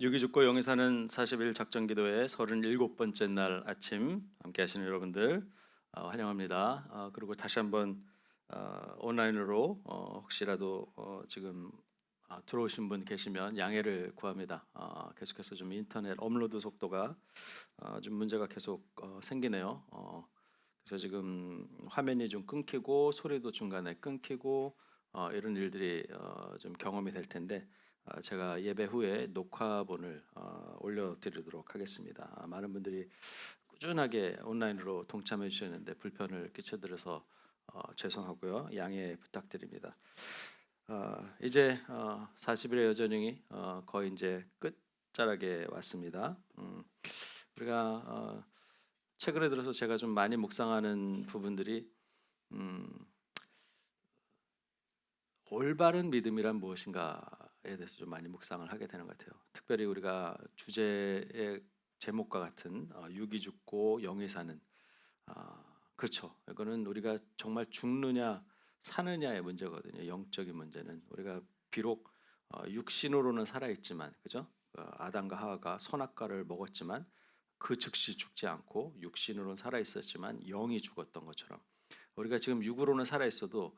유기죽고 영이 사는 40일 작전기도회 37번째 날 아침 함께 하시는 여러분들 환영합니다. 그리고 다시 한번 온라인으로 혹시라도 지금 들어오신 분 계시면 양해를 구합니다. 계속해서 좀 인터넷 업로드 속도가 좀 문제가 계속 생기네요. 그래서 지금 화면이 좀 끊기고 소리도 중간에 끊기고 이런 일들이 좀 경험이 될 텐데 제가 예배 후에 녹화본을 올려드리도록 하겠습니다. 많은 분들이 꾸준하게 온라인으로 동참해 주셨는데 불편을 끼쳐드려서 죄송하고요. 양해 부탁드립니다. 이제 40일의 여전히 거의 이제 끝자락에 왔습니다. 우리가 최근에 들어서 제가 좀 많이 묵상하는 부분들이 올바른 믿음이란 무엇인가에 대해서 좀 많이 묵상을 하게 되는 것 같아요. 특별히 우리가 주제의 제목과 같은 육이 죽고 영이 사는 그렇죠. 이거는 우리가 정말 죽느냐 사느냐의 문제거든요. 영적인 문제는 우리가 비록 육신으로는 살아있지만, 그죠? 아담과 하와가 선악과를 먹었지만 그 즉시 죽지 않고 육신으로는 살아있었지만 영이 죽었던 것처럼 우리가 지금 육으로는 살아있어도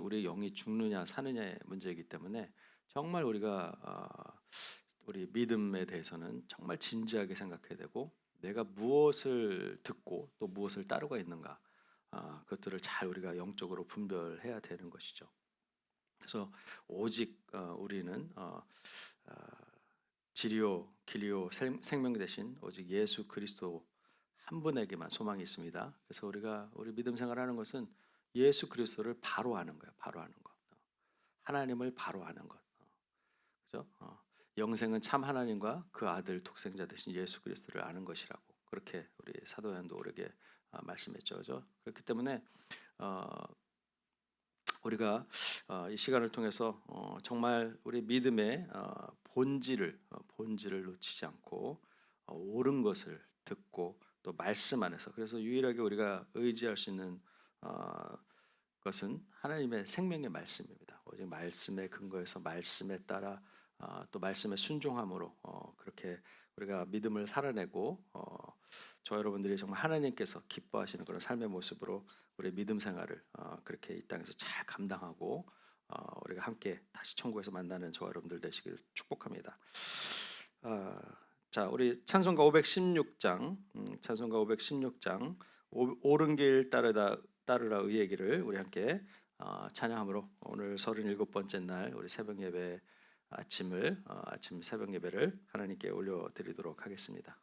우리 영이 죽느냐 사느냐의 문제이기 때문에 정말 우리가 우리 믿음에 대해서는 정말 진지하게 생각해야 되고 내가 무엇을 듣고 또 무엇을 따르고 있는가 그것들을 잘 우리가 영적으로 분별해야 되는 것이죠. 그래서 오직 우리는 지리오 길이오 생명 대신 오직 예수 그리스도 한 분에게만 소망이 있습니다. 그래서 우리 믿음 생활하는 것은 예수 그리스도를 바로 아는 거예요. 바로 아는 것. 하나님을 바로 아는 것. 그죠? 영생은 참 하나님과 그 아들 독생자 되신 예수 그리스도를 아는 것이라고 그렇게 우리 사도 요한도 우리에게 말씀했죠. 그죠? 그렇기 때문에 우리가 이 시간을 통해서 정말 우리 믿음의 본질을 놓치지 않고 옳은 것을 듣고 또 말씀 안에서 그래서 유일하게 우리가 의지할 수 있는 것은 하나님의 생명의 말씀입니다. 오직 말씀에 근거해서 말씀에 따라 또 말씀에 순종함으로 그렇게 우리가 믿음을 살아내고 저 여러분들이 정말 하나님께서 기뻐하시는 그런 삶의 모습으로 우리 믿음 생활을 그렇게 이 땅에서 잘 감당하고 우리가 함께 다시 천국에서 만나는 저 여러분들 되시길 축복합니다. 자, 우리 찬송가 516장 찬송가 516장 옳은 길 따르라 의 얘기를 우리 함께 찬양함으로 오늘 37번째 날 우리 새벽 예배 아침 새벽 예배를 하나님께 올려드리도록 하겠습니다.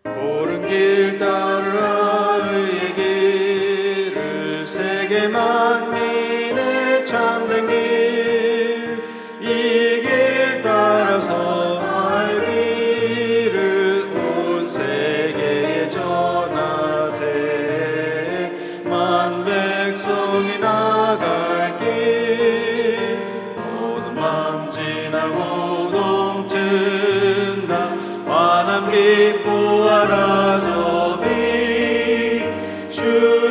옳은 길 따르라 의의 길을 세계 만민의 참된 길 이 길 따라서 살기를 온 세계에 전하세 만 백성이 나갈 길 모든 밤 지나고 동튼다 환한 빛 보아라 저 빛 주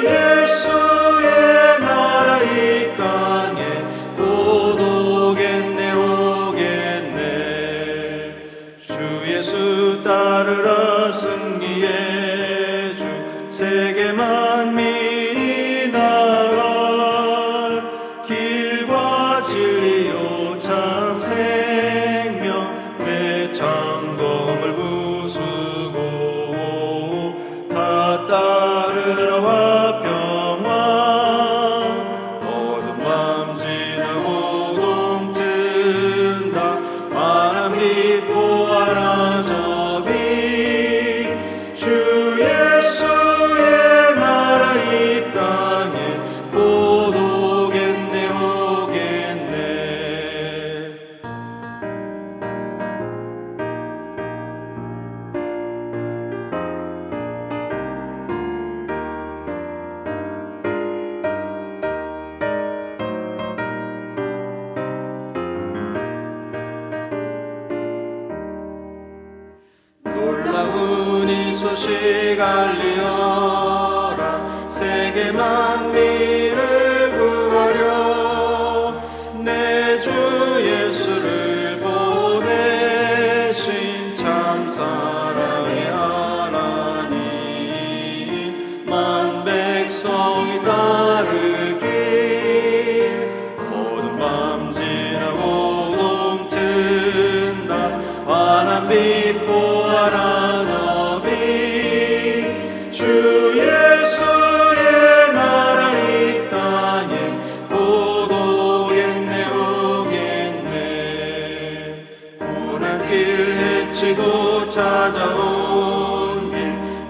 예수의 나라 이 땅에 곧 오겠네 주 예수 따르라 승리의 주 세계 만민이 나갈 길과 진리요 참 생명 내 창검을 부수고 다 따르라 화평왕 어둠 밤 지나고 동튼다 환한 빛 보아라 저 빛 소식 알리어라. 세계 만민을 구하려 내 주 예수를 보내신 참 사랑의 하나님, 만 백성이 따를 길 어두운 밤 지나고 동튼다. 환한 빛 보아라 저 빛, 주 예수의 나라 이 땅에 곧 오겠네 오겠네. 고난 길 헤치고 찾아온 길,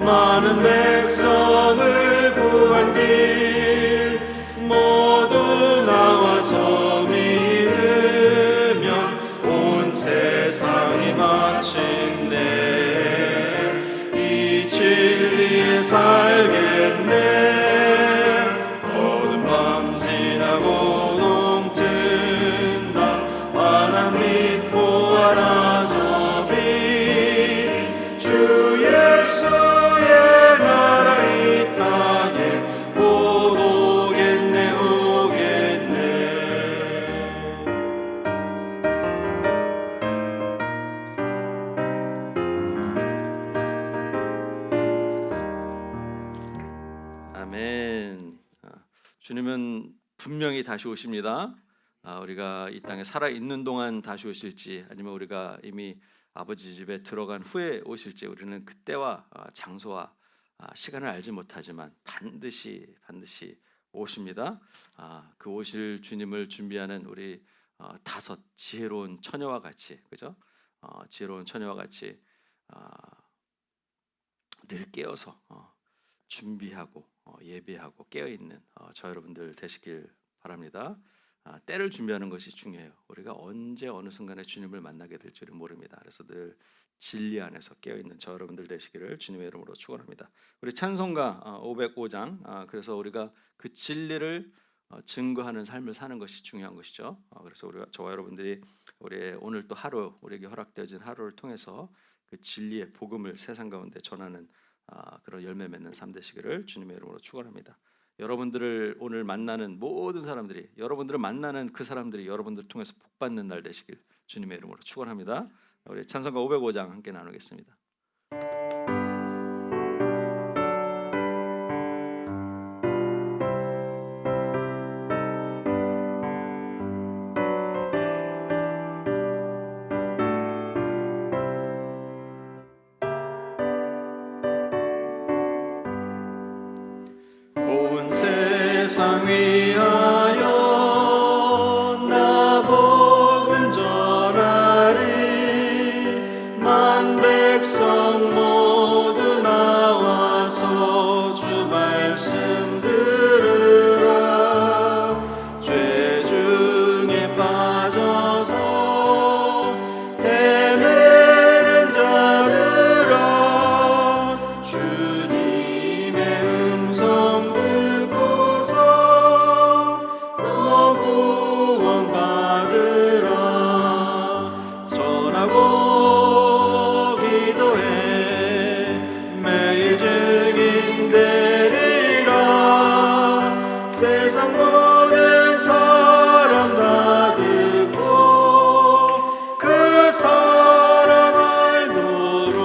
많은 백성을 구한 길, 모두 나와서 믿으면 온 세상이 마침내 이 진리에 살겠네. 어두운 밤 지나고 동튼다. 환한 빛 보아라 저 빛, 주 예수의 나라 이 땅에 곧 오겠네 오겠네. 아멘. 주님은 분명히 다시 오십니다. 우리가 이 땅에 살아 있는 동안 다시 오실지, 아니면 우리가 이미 아버지 집에 들어간 후에 오실지, 우리는 그때와 장소와 시간을 알지 못하지만 반드시 오십니다. 그 오실 주님을 준비하는 우리 다섯 지혜로운 처녀와 같이, 그죠? 지혜로운 처녀와 같이 늘 깨어서 준비하고 예배하고 깨어있는 저 여러분들 되시길 바랍니다. 때를 준비하는 것이 중요해요. 우리가 언제 어느 순간에 주님을 만나게 될지를 모릅니다. 그래서 늘 진리 안에서 깨어있는 저 여러분들 되시기를 주님의 이름으로 축원합니다. 우리 찬송가 505장, 그래서 우리가 그 진리를 증거하는 삶을 사는 것이 중요한 것이죠. 그래서 우리가, 저와 여러분들이 우리 오늘 또 하루, 우리에게 허락되어진 하루를 통해서 그 진리의 복음을 세상 가운데 전하는 그런 열매 맺는 삶 되시기를 주님의 이름으로 축원합니다. 여러분들을 오늘 만나는 모든 사람들이, 여러분들을 만나는 그 사람들이 여러분들을 통해서 복받는 날 되시길 주님의 이름으로 축원합니다. 우리 찬송가 505장 함께 나누겠습니다. 온 세상 위하여 나 복음 전하리. 만 백성 모두 나와서 주 말씀 들으라. 죄 중에 빠져서 헤매는 자들아, 주님의 음성 너 구원받으라. 전하고 기도해 매일 증인 되리라. 세상 모든 사람 다 듣고 그 사랑 알도록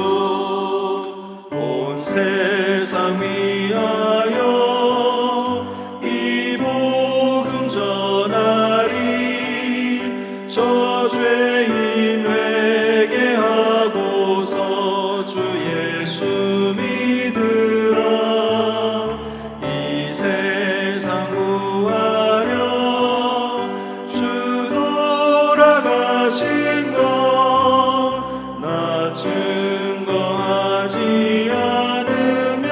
온 세상 위하여 저 죄인 회개하고서 주 예수 믿으라. 이 세상 구하려 주 돌아가신 것 나 증거하지 않으면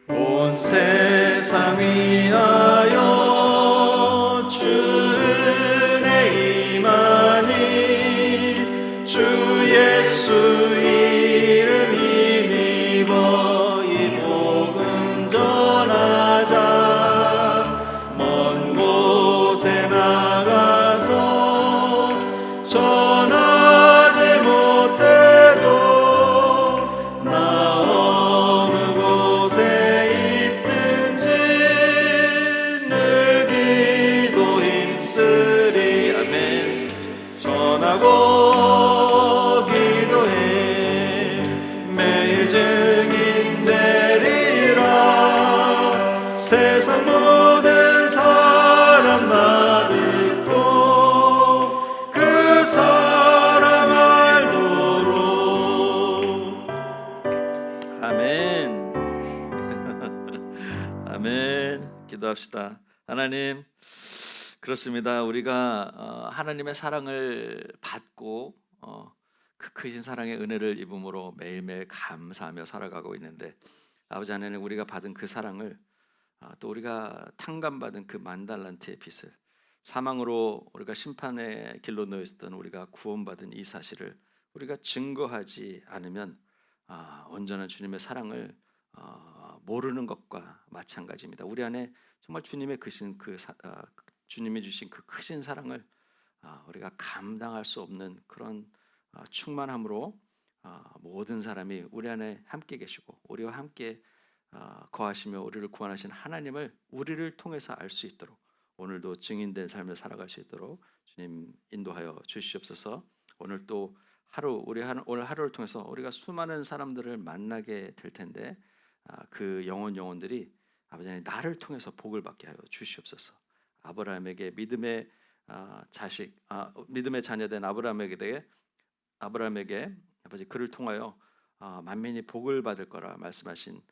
온 세상 위하여 주 은혜 임하니 주 예수 이름 힘입어 이 복음 전하자. 먼 곳에 나가서 전하지 못해도 나 어느 곳에 있든지 늘 기도 힘쓰리. 아멘. 전하고 기도해 매일 증인 되리라. 세상 모든 사람 다 듣고 그 사람 알도록. 아멘. 아멘. 기도합시다. 하나님, 그렇습니다. 우리가 하나님의 사랑을 받고 그 크신 사랑의 은혜를 입음으로 매일매일 감사하며 살아가고 있는데, 아버지 하나님, 우리가 받은 그 사랑을 또 우리가 탕감받은 그 만달란트의 빚을, 사망으로 우리가 심판의 길로 놓였던 우리가 구원받은 이 사실을 우리가 증거하지 않으면 온전한 주님의 사랑을 모르는 것과 마찬가지입니다. 우리 안에 정말 주님의 주님이 주신 그 크신 사랑을 우리가 감당할 수 없는 그런 충만함으로 모든 사람이 우리 안에 함께 계시고 우리와 함께 거하시며 우리를 구원하신 하나님을 우리를 통해서 알 수 있도록, 오늘도 증인된 삶을 살아갈 수 있도록 주님 인도하여 주시옵소서. 오늘 또 오늘 하루를 통해서 우리가 수많은 사람들을 만나게 될 텐데 그 영혼들이 아버지 하나님 나를 통해서 복을 받게 하여 주시옵소서. 아브라함에게 믿음의 자녀된 아브라함에게 아버지 그를 통하여 만민이 복을 받을 거라 말씀하신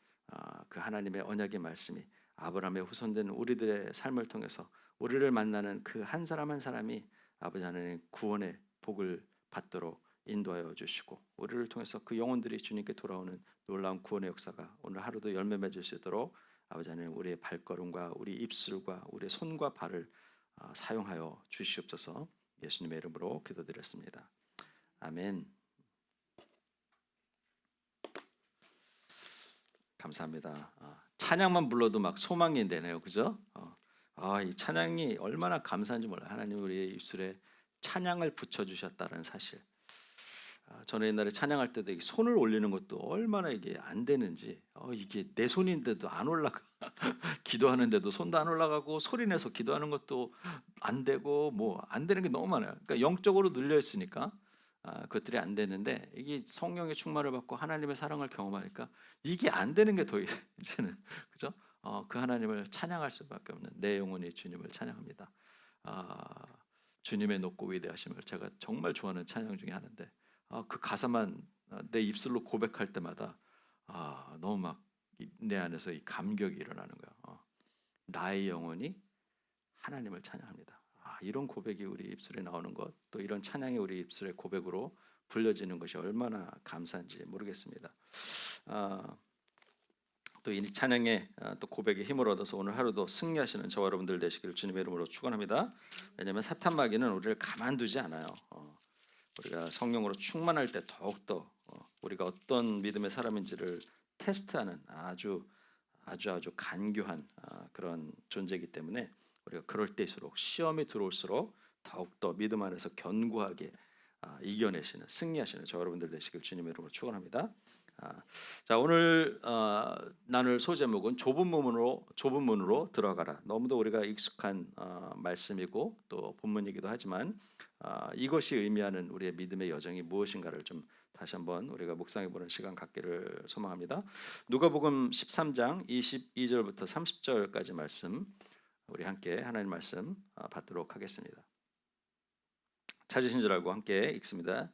그 하나님의 언약의 말씀이 아브라함의 후손된 우리들의 삶을 통해서 우리를 만나는 그 한 사람 한 사람이 아버지 하나님 구원의 복을 받도록 인도하여 주시고, 우리를 통해서 그 영혼들이 주님께 돌아오는 놀라운 구원의 역사가 오늘 하루도 열매 맺을 수 있도록 아버지 하나님 우리의 발걸음과 우리 입술과 우리의 손과 발을 사용하여 주시옵소서. 예수님의 이름으로 기도드렸습니다. 아멘. 감사합니다. 찬양만 불러도 막 소망이 되네요, 그죠? 이 찬양이 얼마나 감사한지 몰라요. 하나님 우리의 입술에 찬양을 붙여주셨다는 사실. 저는 옛날에 찬양할 때도 손을 올리는 것도 얼마나 이게 안 되는지, 이게 내 손인데도 안 올라가. 기도하는데도 손도 안 올라가고 소리 내서 기도하는 것도 안 되고 뭐 안 되는 게 너무 많아요. 그러니까 영적으로 눌려 있으니까 그것들이 안 되는데, 이게 성령의 충만을 받고 하나님의 사랑을 경험하니까 이게 안 되는 게 더 이제는 그죠? 그 하나님을 찬양할 수밖에 없는 내 영혼이 주님을 찬양합니다. 주님의 높고 위대하심을 제가 정말 좋아하는 찬양 중에 하나인데, 그 가사만 내 입술로 고백할 때마다 너무 막 내 안에서 이 감격이 일어나는 거예요. 나의 영혼이 하나님을 찬양합니다. 이런 고백이 우리 입술에 나오는 것, 또 이런 찬양이 우리 입술의 고백으로 불려지는 것이 얼마나 감사한지 모르겠습니다. 또 이 찬양의 또 고백의 힘을 얻어서 오늘 하루도 승리하시는 저와 여러분들 되시기를 주님의 이름으로 축원합니다. 왜냐하면 사탄 마귀는 우리를 가만두지 않아요. 우리가 성령으로 충만할 때 더욱더 우리가 어떤 믿음의 사람인지를 테스트하는 아주 간교한 그런 존재이기 때문에 우리가 그럴 때일수록, 시험이 들어올수록 더욱더 믿음 안에서 견고하게 이겨내시는, 승리하시는 저 여러분들 되시길 주님의 이름으로 축원합니다. 자, 오늘 나눌 소제목은 좁은 문으로 들어가라. 너무도 우리가 익숙한 말씀이고 또 본문이기도 하지만 이것이 의미하는 우리의 믿음의 여정이 무엇인가를 좀 다시 한번 우리가 묵상해보는 시간 갖기를 소망합니다. 누가복음 13장 22절부터 30절까지 말씀, 우리 함께 하나님 말씀 받도록 하겠습니다. 찾으신 줄 알고 함께 읽습니다.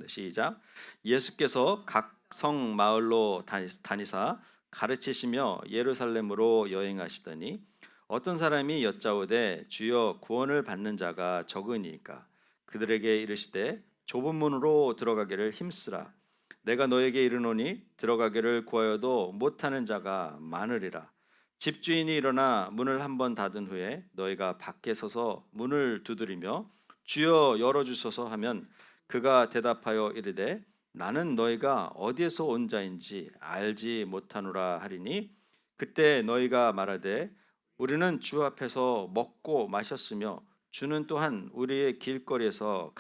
시작. 예수께서 각 성 마을로 다니사 가르치시며 예루살렘으로 여행하시더니 어떤 사람이 여짜오되 주여 구원을 받는 자가 적으니까, 그들에게 이르시되 좁은 문으로 들어가기를 힘쓰라. 그들이 좁은 문을 찾아 들어가니 좁은 길이라. 좁은 길은 좁은 자가 들어가기를 힘쓰는 것이라. 좁은 길은 좁은 자가 들어가기를 힘쓰라. 좁은 길은 좁은 자가 들어가기를 힘쓰라. 좁은 길은 좁은 자가 들어가기를 힘쓰라. 내가 너에게 이르노니 들어가기를 구하여도 못하는 자가 많으리라. 집주인이 일어나 문을 한번 닫은 후에 너희가 밖에 서서 문을 두드리며 주여 열어주소서 하면 그가 대답하여 이르되 나는 너희가 어디에서 온 자인지 알지 못하노라 하리니 그때 너희가 말하되 우리는 주 앞에서 먹고 마셨으며 주는 또한 우리의 길거리에서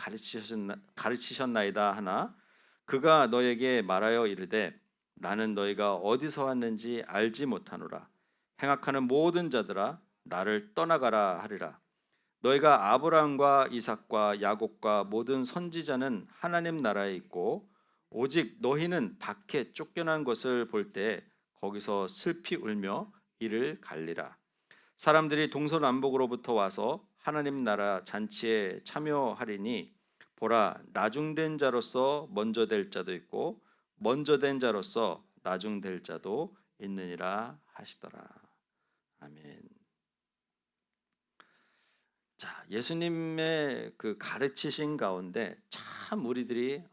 가르치셨나이다 하나 그가 너에게 말하여 이르되 나는 너희가 어디서 왔는지 알지 못하노라. 행악하는 모든 자들아 나를 떠나가라 하리라. 너희가 아브라함과 이삭과 야곱과 모든 선지자는 하나님 나라에 있고 오직 너희는 밖에 쫓겨난 것을 볼 때 거기서 슬피 울며 이를 갈리라. 사람들이 동서남북으로부터 와서 하나님 나라 잔치에 참여하리니 보라 나중된 자로서 먼저 될 자도 있고 먼저 된 자로서 나중될 자도 있느니라 하시더라. 아멘. 자, 예수님의 그 가르치신 가운데 참 우리들이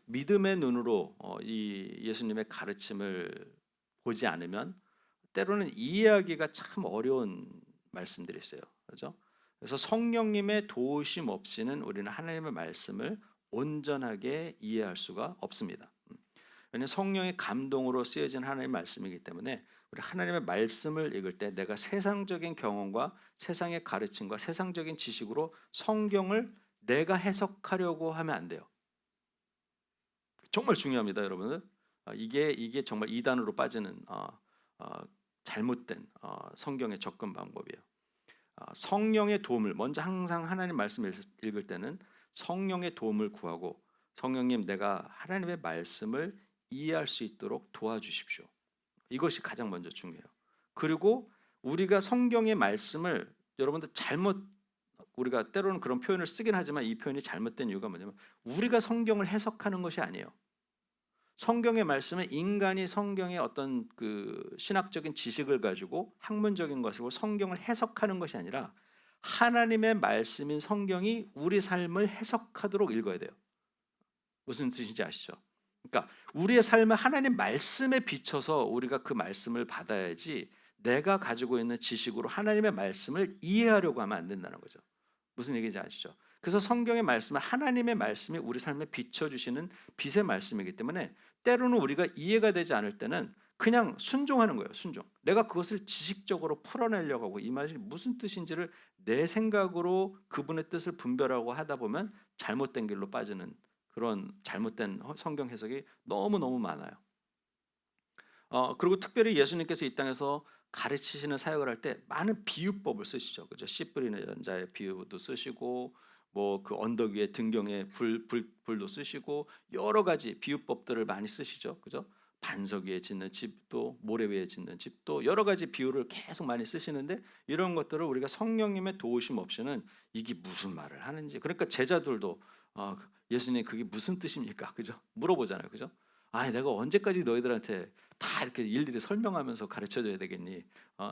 믿음의 눈으로 이 예수님의 가르침을 보지 않으면 때로는 이해하기가 참 어려운 말씀들이 있어요. 그렇죠? 그래서 성령님의 도우심 없이는 우리는 하나님의 말씀을 온전하게 이해할 수가 없습니다. 왜냐하면 성령의 감동으로 쓰여진 하나님의 말씀이기 때문에 우리 하나님의 말씀을 읽을 때 내가 세상적인 경험과 세상의 가르침과 세상적인 지식으로 성경을 내가 해석하려고 하면 안 돼요. 정말 중요합니다, 여러분들. 이게 정말 이단으로 빠지는 잘못된 성경의 접근 방법이에요. 성령의 도움을 먼저 항상 하나님 말씀을 읽을 때는 성령의 도움을 구하고 성령님 내가 하나님의 말씀을 이해할 수 있도록 도와주십시오. 이것이 가장 먼저 중요해요. 그리고 우리가 성경의 말씀을 여러분들 우리가 때로는 그런 표현을 쓰긴 하지만 이 표현이 잘못된 이유가 뭐냐면 우리가 성경을 해석하는 것이 아니에요. 성경의 말씀은 인간이 성경의 어떤 그 신학적인 지식을 가지고 학문적인 것으로 성경을 해석하는 것이 아니라 하나님의 말씀인 성경이 우리 삶을 해석하도록 읽어야 돼요. 무슨 뜻인지 아시죠? 그러니까 우리의 삶을 하나님 말씀에 비춰서 우리가 그 말씀을 받아야지 내가 가지고 있는 지식으로 하나님의 말씀을 이해하려고 하면 안 된다는 거죠. 무슨 얘기인지 아시죠? 그래서 성경의 말씀은 하나님의 말씀이 우리 삶에 비춰주시는 빛의 말씀이기 때문에 때로는 우리가 이해가 되지 않을 때는 그냥 순종하는 거예요. 순종. 내가 그것을 지식적으로 풀어내려고 하고 이 말이 무슨 뜻인지를 내 생각으로 그분의 뜻을 분별하고 하다 보면 잘못된 길로 빠지는 그런 잘못된 성경 해석이 너무너무 많아요. 그리고 특별히 예수님께서 이 땅에서 가르치시는 사역을 할 때 많은 비유법을 쓰시죠. 그죠? 씨 뿌리는 자의 비유도 쓰시고 뭐 그 언덕 위에 등경에 불도 쓰시고 여러 가지 비유법들을 많이 쓰시죠. 그죠? 반석 위에 짓는 집도 모래 위에 짓는 집도 여러 가지 비유를 계속 많이 쓰시는데 이런 것들을 우리가 성령님의 도우심 없이는 이게 무슨 말을 하는지 그러니까 제자들도 예수님 그게 무슨 뜻입니까? 그죠? 물어보잖아요. 그죠? 아니 내가 언제까지 너희들한테 다 이렇게 일일이 설명하면서 가르쳐줘야 되겠니?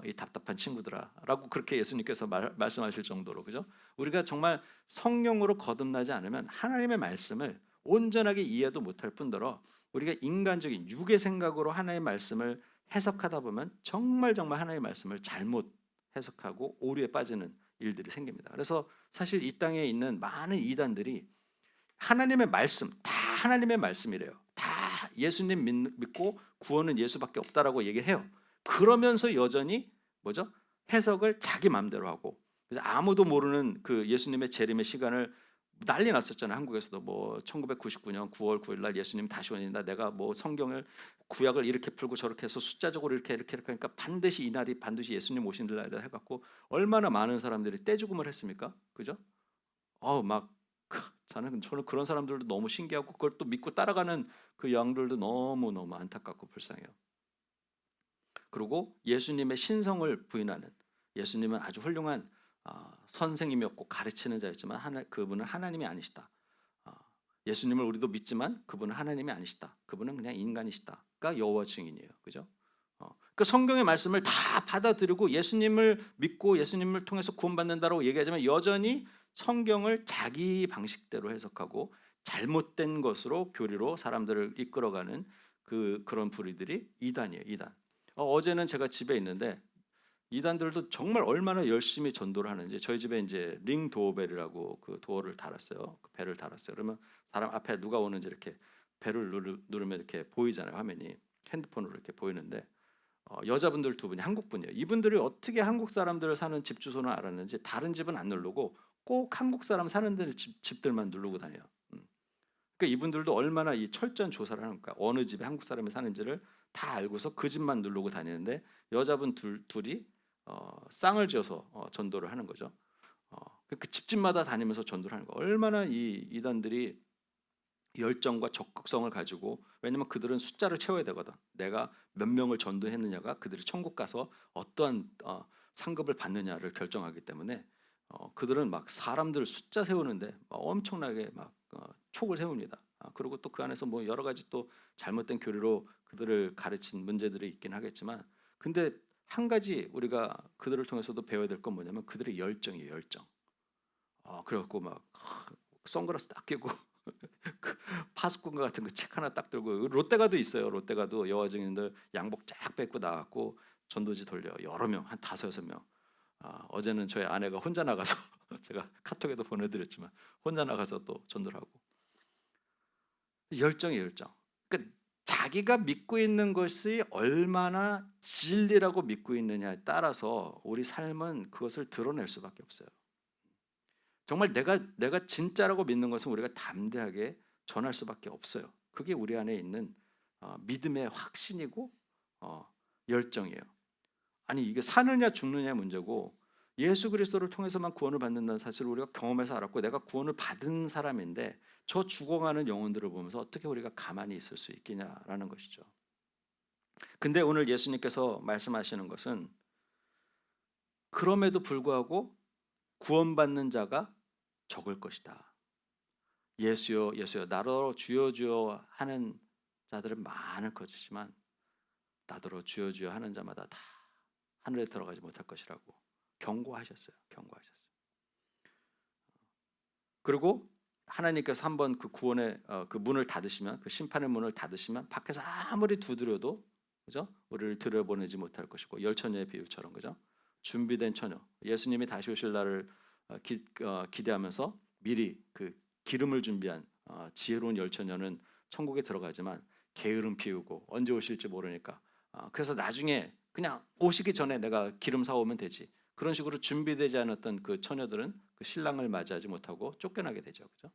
이 답답한 친구들아 라고 그렇게 예수님께서 말씀하실 정도로 그죠? 우리가 정말 성령으로 거듭나지 않으면 하나님의 말씀을 온전하게 이해도 못할 뿐더러 우리가 인간적인 육의 생각으로 하나님의 말씀을 해석하다 보면 정말 하나님의 말씀을 잘못 해석하고 오류에 빠지는 일들이 생깁니다. 그래서 사실 이 땅에 있는 많은 이단들이 하나님의 말씀 다 하나님의 말씀이래요. 다 예수님 믿고 구원은 예수밖에 없다라고 얘기를 해요. 그러면서 여전히 뭐죠? 해석을 자기 마음대로 하고 그래서 아무도 모르는 그 예수님의 재림의 시간을 난리 났었잖아요. 한국에서도 뭐 1999년 9월 9일 날 예수님 다시 오신다. 내가 뭐 성경을 구약을 이렇게 풀고 저렇게 해서 숫자적으로 이렇게 하니까 반드시 이 날이 반드시 예수님 오신 날이라 해갖고 얼마나 많은 사람들이 떼죽음을 했습니까? 그죠? 저는 그런 사람들도 너무 신기하고 그걸 또 믿고 따라가는 그 양들도 너무 안타깝고 불쌍해요. 그리고 예수님의 신성을 부인하는 예수님은 아주 훌륭한 선생님이었고 가르치는 자였지만 그분은 하나님이 아니시다. 예수님을 우리도 믿지만 그분은 하나님이 아니시다. 그분은 그냥 인간이시다가 여호와 증인이에요. 그죠? 그 성경의 말씀을 다 받아들이고 예수님을 믿고 예수님을 통해서 구원받는다라고 얘기하지만 여전히 성경을 자기 방식대로 해석하고 잘못된 것으로 교리로 사람들을 이끌어가는 그런 부류들이 이단이에요. 이단. 어제는 제가 집에 있는데 이단들도 정말 얼마나 열심히 전도를 하는지, 저희 집에 이제 링 도어벨이라고 그 도어를 달았어요. 그 벨을 달았어요. 그러면 사람 앞에 누가 오는지 이렇게 벨을 누르면 이렇게 보이잖아요. 화면이 핸드폰으로 이렇게 보이는데 여자분들 두 분이 한국 분이에요. 이분들이 어떻게 한국 사람들 사는 집 주소는 알았는지 다른 집은 안 누르고 꼭 한국 사람 사는 데 집들만 누르고 다녀요. 그러니까 이분들도 얼마나 이 철저한 조사를 하는가, 어느 집에 한국 사람이 사는지를 다 알고서 그 집만 누르고 다니는데 여자분 둘이 쌍을 지어서 전도를 하는 거죠. 그 집집마다 다니면서 전도를 하는 거. 얼마나 이 이단들이 열정과 적극성을 가지고, 왜냐면 그들은 숫자를 채워야 되거든. 내가 몇 명을 전도했느냐가 그들이 천국 가서 어떠한 상급을 받느냐를 결정하기 때문에 그들은 막 사람들 숫자 세우는데 엄청나게 막 촉을 세웁니다. 그리고 또 그 안에서 뭐 여러 가지 또 잘못된 교리로 그들을 가르친 문제들이 있긴 하겠지만, 근데 한 가지 우리가 그들을 통해서도 배워야 될 건 뭐냐면 그들의 열정이에요. 열정. 그래갖고 막 선글라스 딱 끼고 그 파스콘과 같은 거 책 하나 딱 들고, 롯데가도 있어요. 롯데가도 여화 증인들 양복 쫙 뺏고 나갔고 전도지 돌려 여러 명, 한 5-6명. 어제는 저희 아내가 혼자 나가서 제가 카톡에도 보내드렸지만 혼자 나가서 또 전도를 하고. 열정이에요. 열정. 그러니까 자기가 믿고 있는 것이 얼마나 진리라고 믿고 있느냐에 따라서 우리 삶은 그것을 드러낼 수밖에 없어요. 정말 내가 진짜라고 믿는 것은 우리가 담대하게 전할 수밖에 없어요. 그게 우리 안에 있는 믿음의 확신이고 열정이에요. 아니 이게 사느냐 죽느냐의 문제고, 예수 그리스도를 통해서만 구원을 받는다는 사실을 우리가 경험해서 알았고, 내가 구원을 받은 사람인데 저 죽어가는 영혼들을 보면서 어떻게 우리가 가만히 있을 수 있겠냐라는 것이죠. 근데 오늘 예수님께서 말씀하시는 것은 그럼에도 불구하고 구원받는 자가 적을 것이다. 예수여 예수여 나더러 주여 주여 하는 자들은 많을 것이지만 나더러 주여 주여 하는 자마다 다 하늘에 들어가지 못할 것이라고 경고하셨어요. 경고하셨어요. 그리고 하나님께서 한번 그 구원의 그 문을 닫으시면, 그 심판의 문을 닫으시면 밖에서 아무리 두드려도, 그죠? 우리를 들여보내지 못할 것이고, 열처녀의 비유처럼, 그죠? 준비된 처녀, 예수님이 다시 오실 날을 기대하면서 미리 그 기름을 준비한 지혜로운 열처녀는 천국에 들어가지만 게으름 피우고 언제 오실지 모르니까 그래서 나중에 그냥 오시기 전에 내가 기름 사오면 되지, 그런 식으로 준비되지 않았던 그 처녀들은 그 신랑을 맞이하지 못하고 쫓겨나게 되죠. 그죠?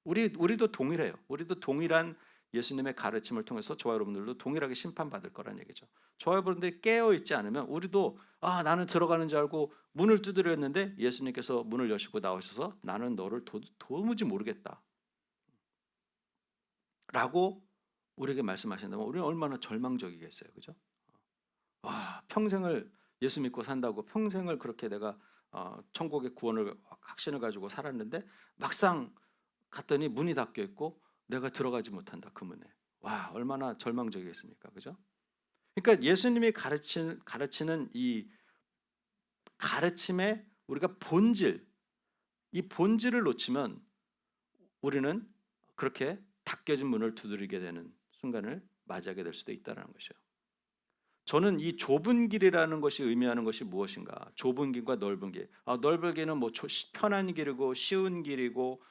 우리도 동일해요. 우리도 동일한 예수님의 가르침을 통해서 저와 여러분들도 동일하게 심판받을 거란 얘기죠. 저와 여러분들이 깨어 있지 않으면 우리도 나는 들어가는 줄 알고 문을 두드렸는데 예수님께서 문을 여시고 나오셔서 나는 너를 도무지 모르겠다 라고 우리에게 말씀하신다면 우리는 얼마나 절망적이겠어요. 그죠? 평생을 예수 믿고 산다고 평생을 그렇게 내가 천국의 구원을 확신을 가지고 살았는데 막상 갔더니 문이 닫혀 있고 내가 들어가지 못한다, 그 문에. 얼마나 절망적이겠습니까? 그죠? 그러니까 예수님이 가르치는 이 가르침의 우리가 본질, 이 본질을 놓치면 우리는 그렇게 닫혀진 문을 두드리게 되는 순간을 맞이하게 될 수도 있다는 것이에요. 저는 이 좁은 길이라는 것이 의미하는 것이 무엇인가? 좁은 길과 넓은 길. 넓은 길은 뭐 편한 길이고 쉬운 길이고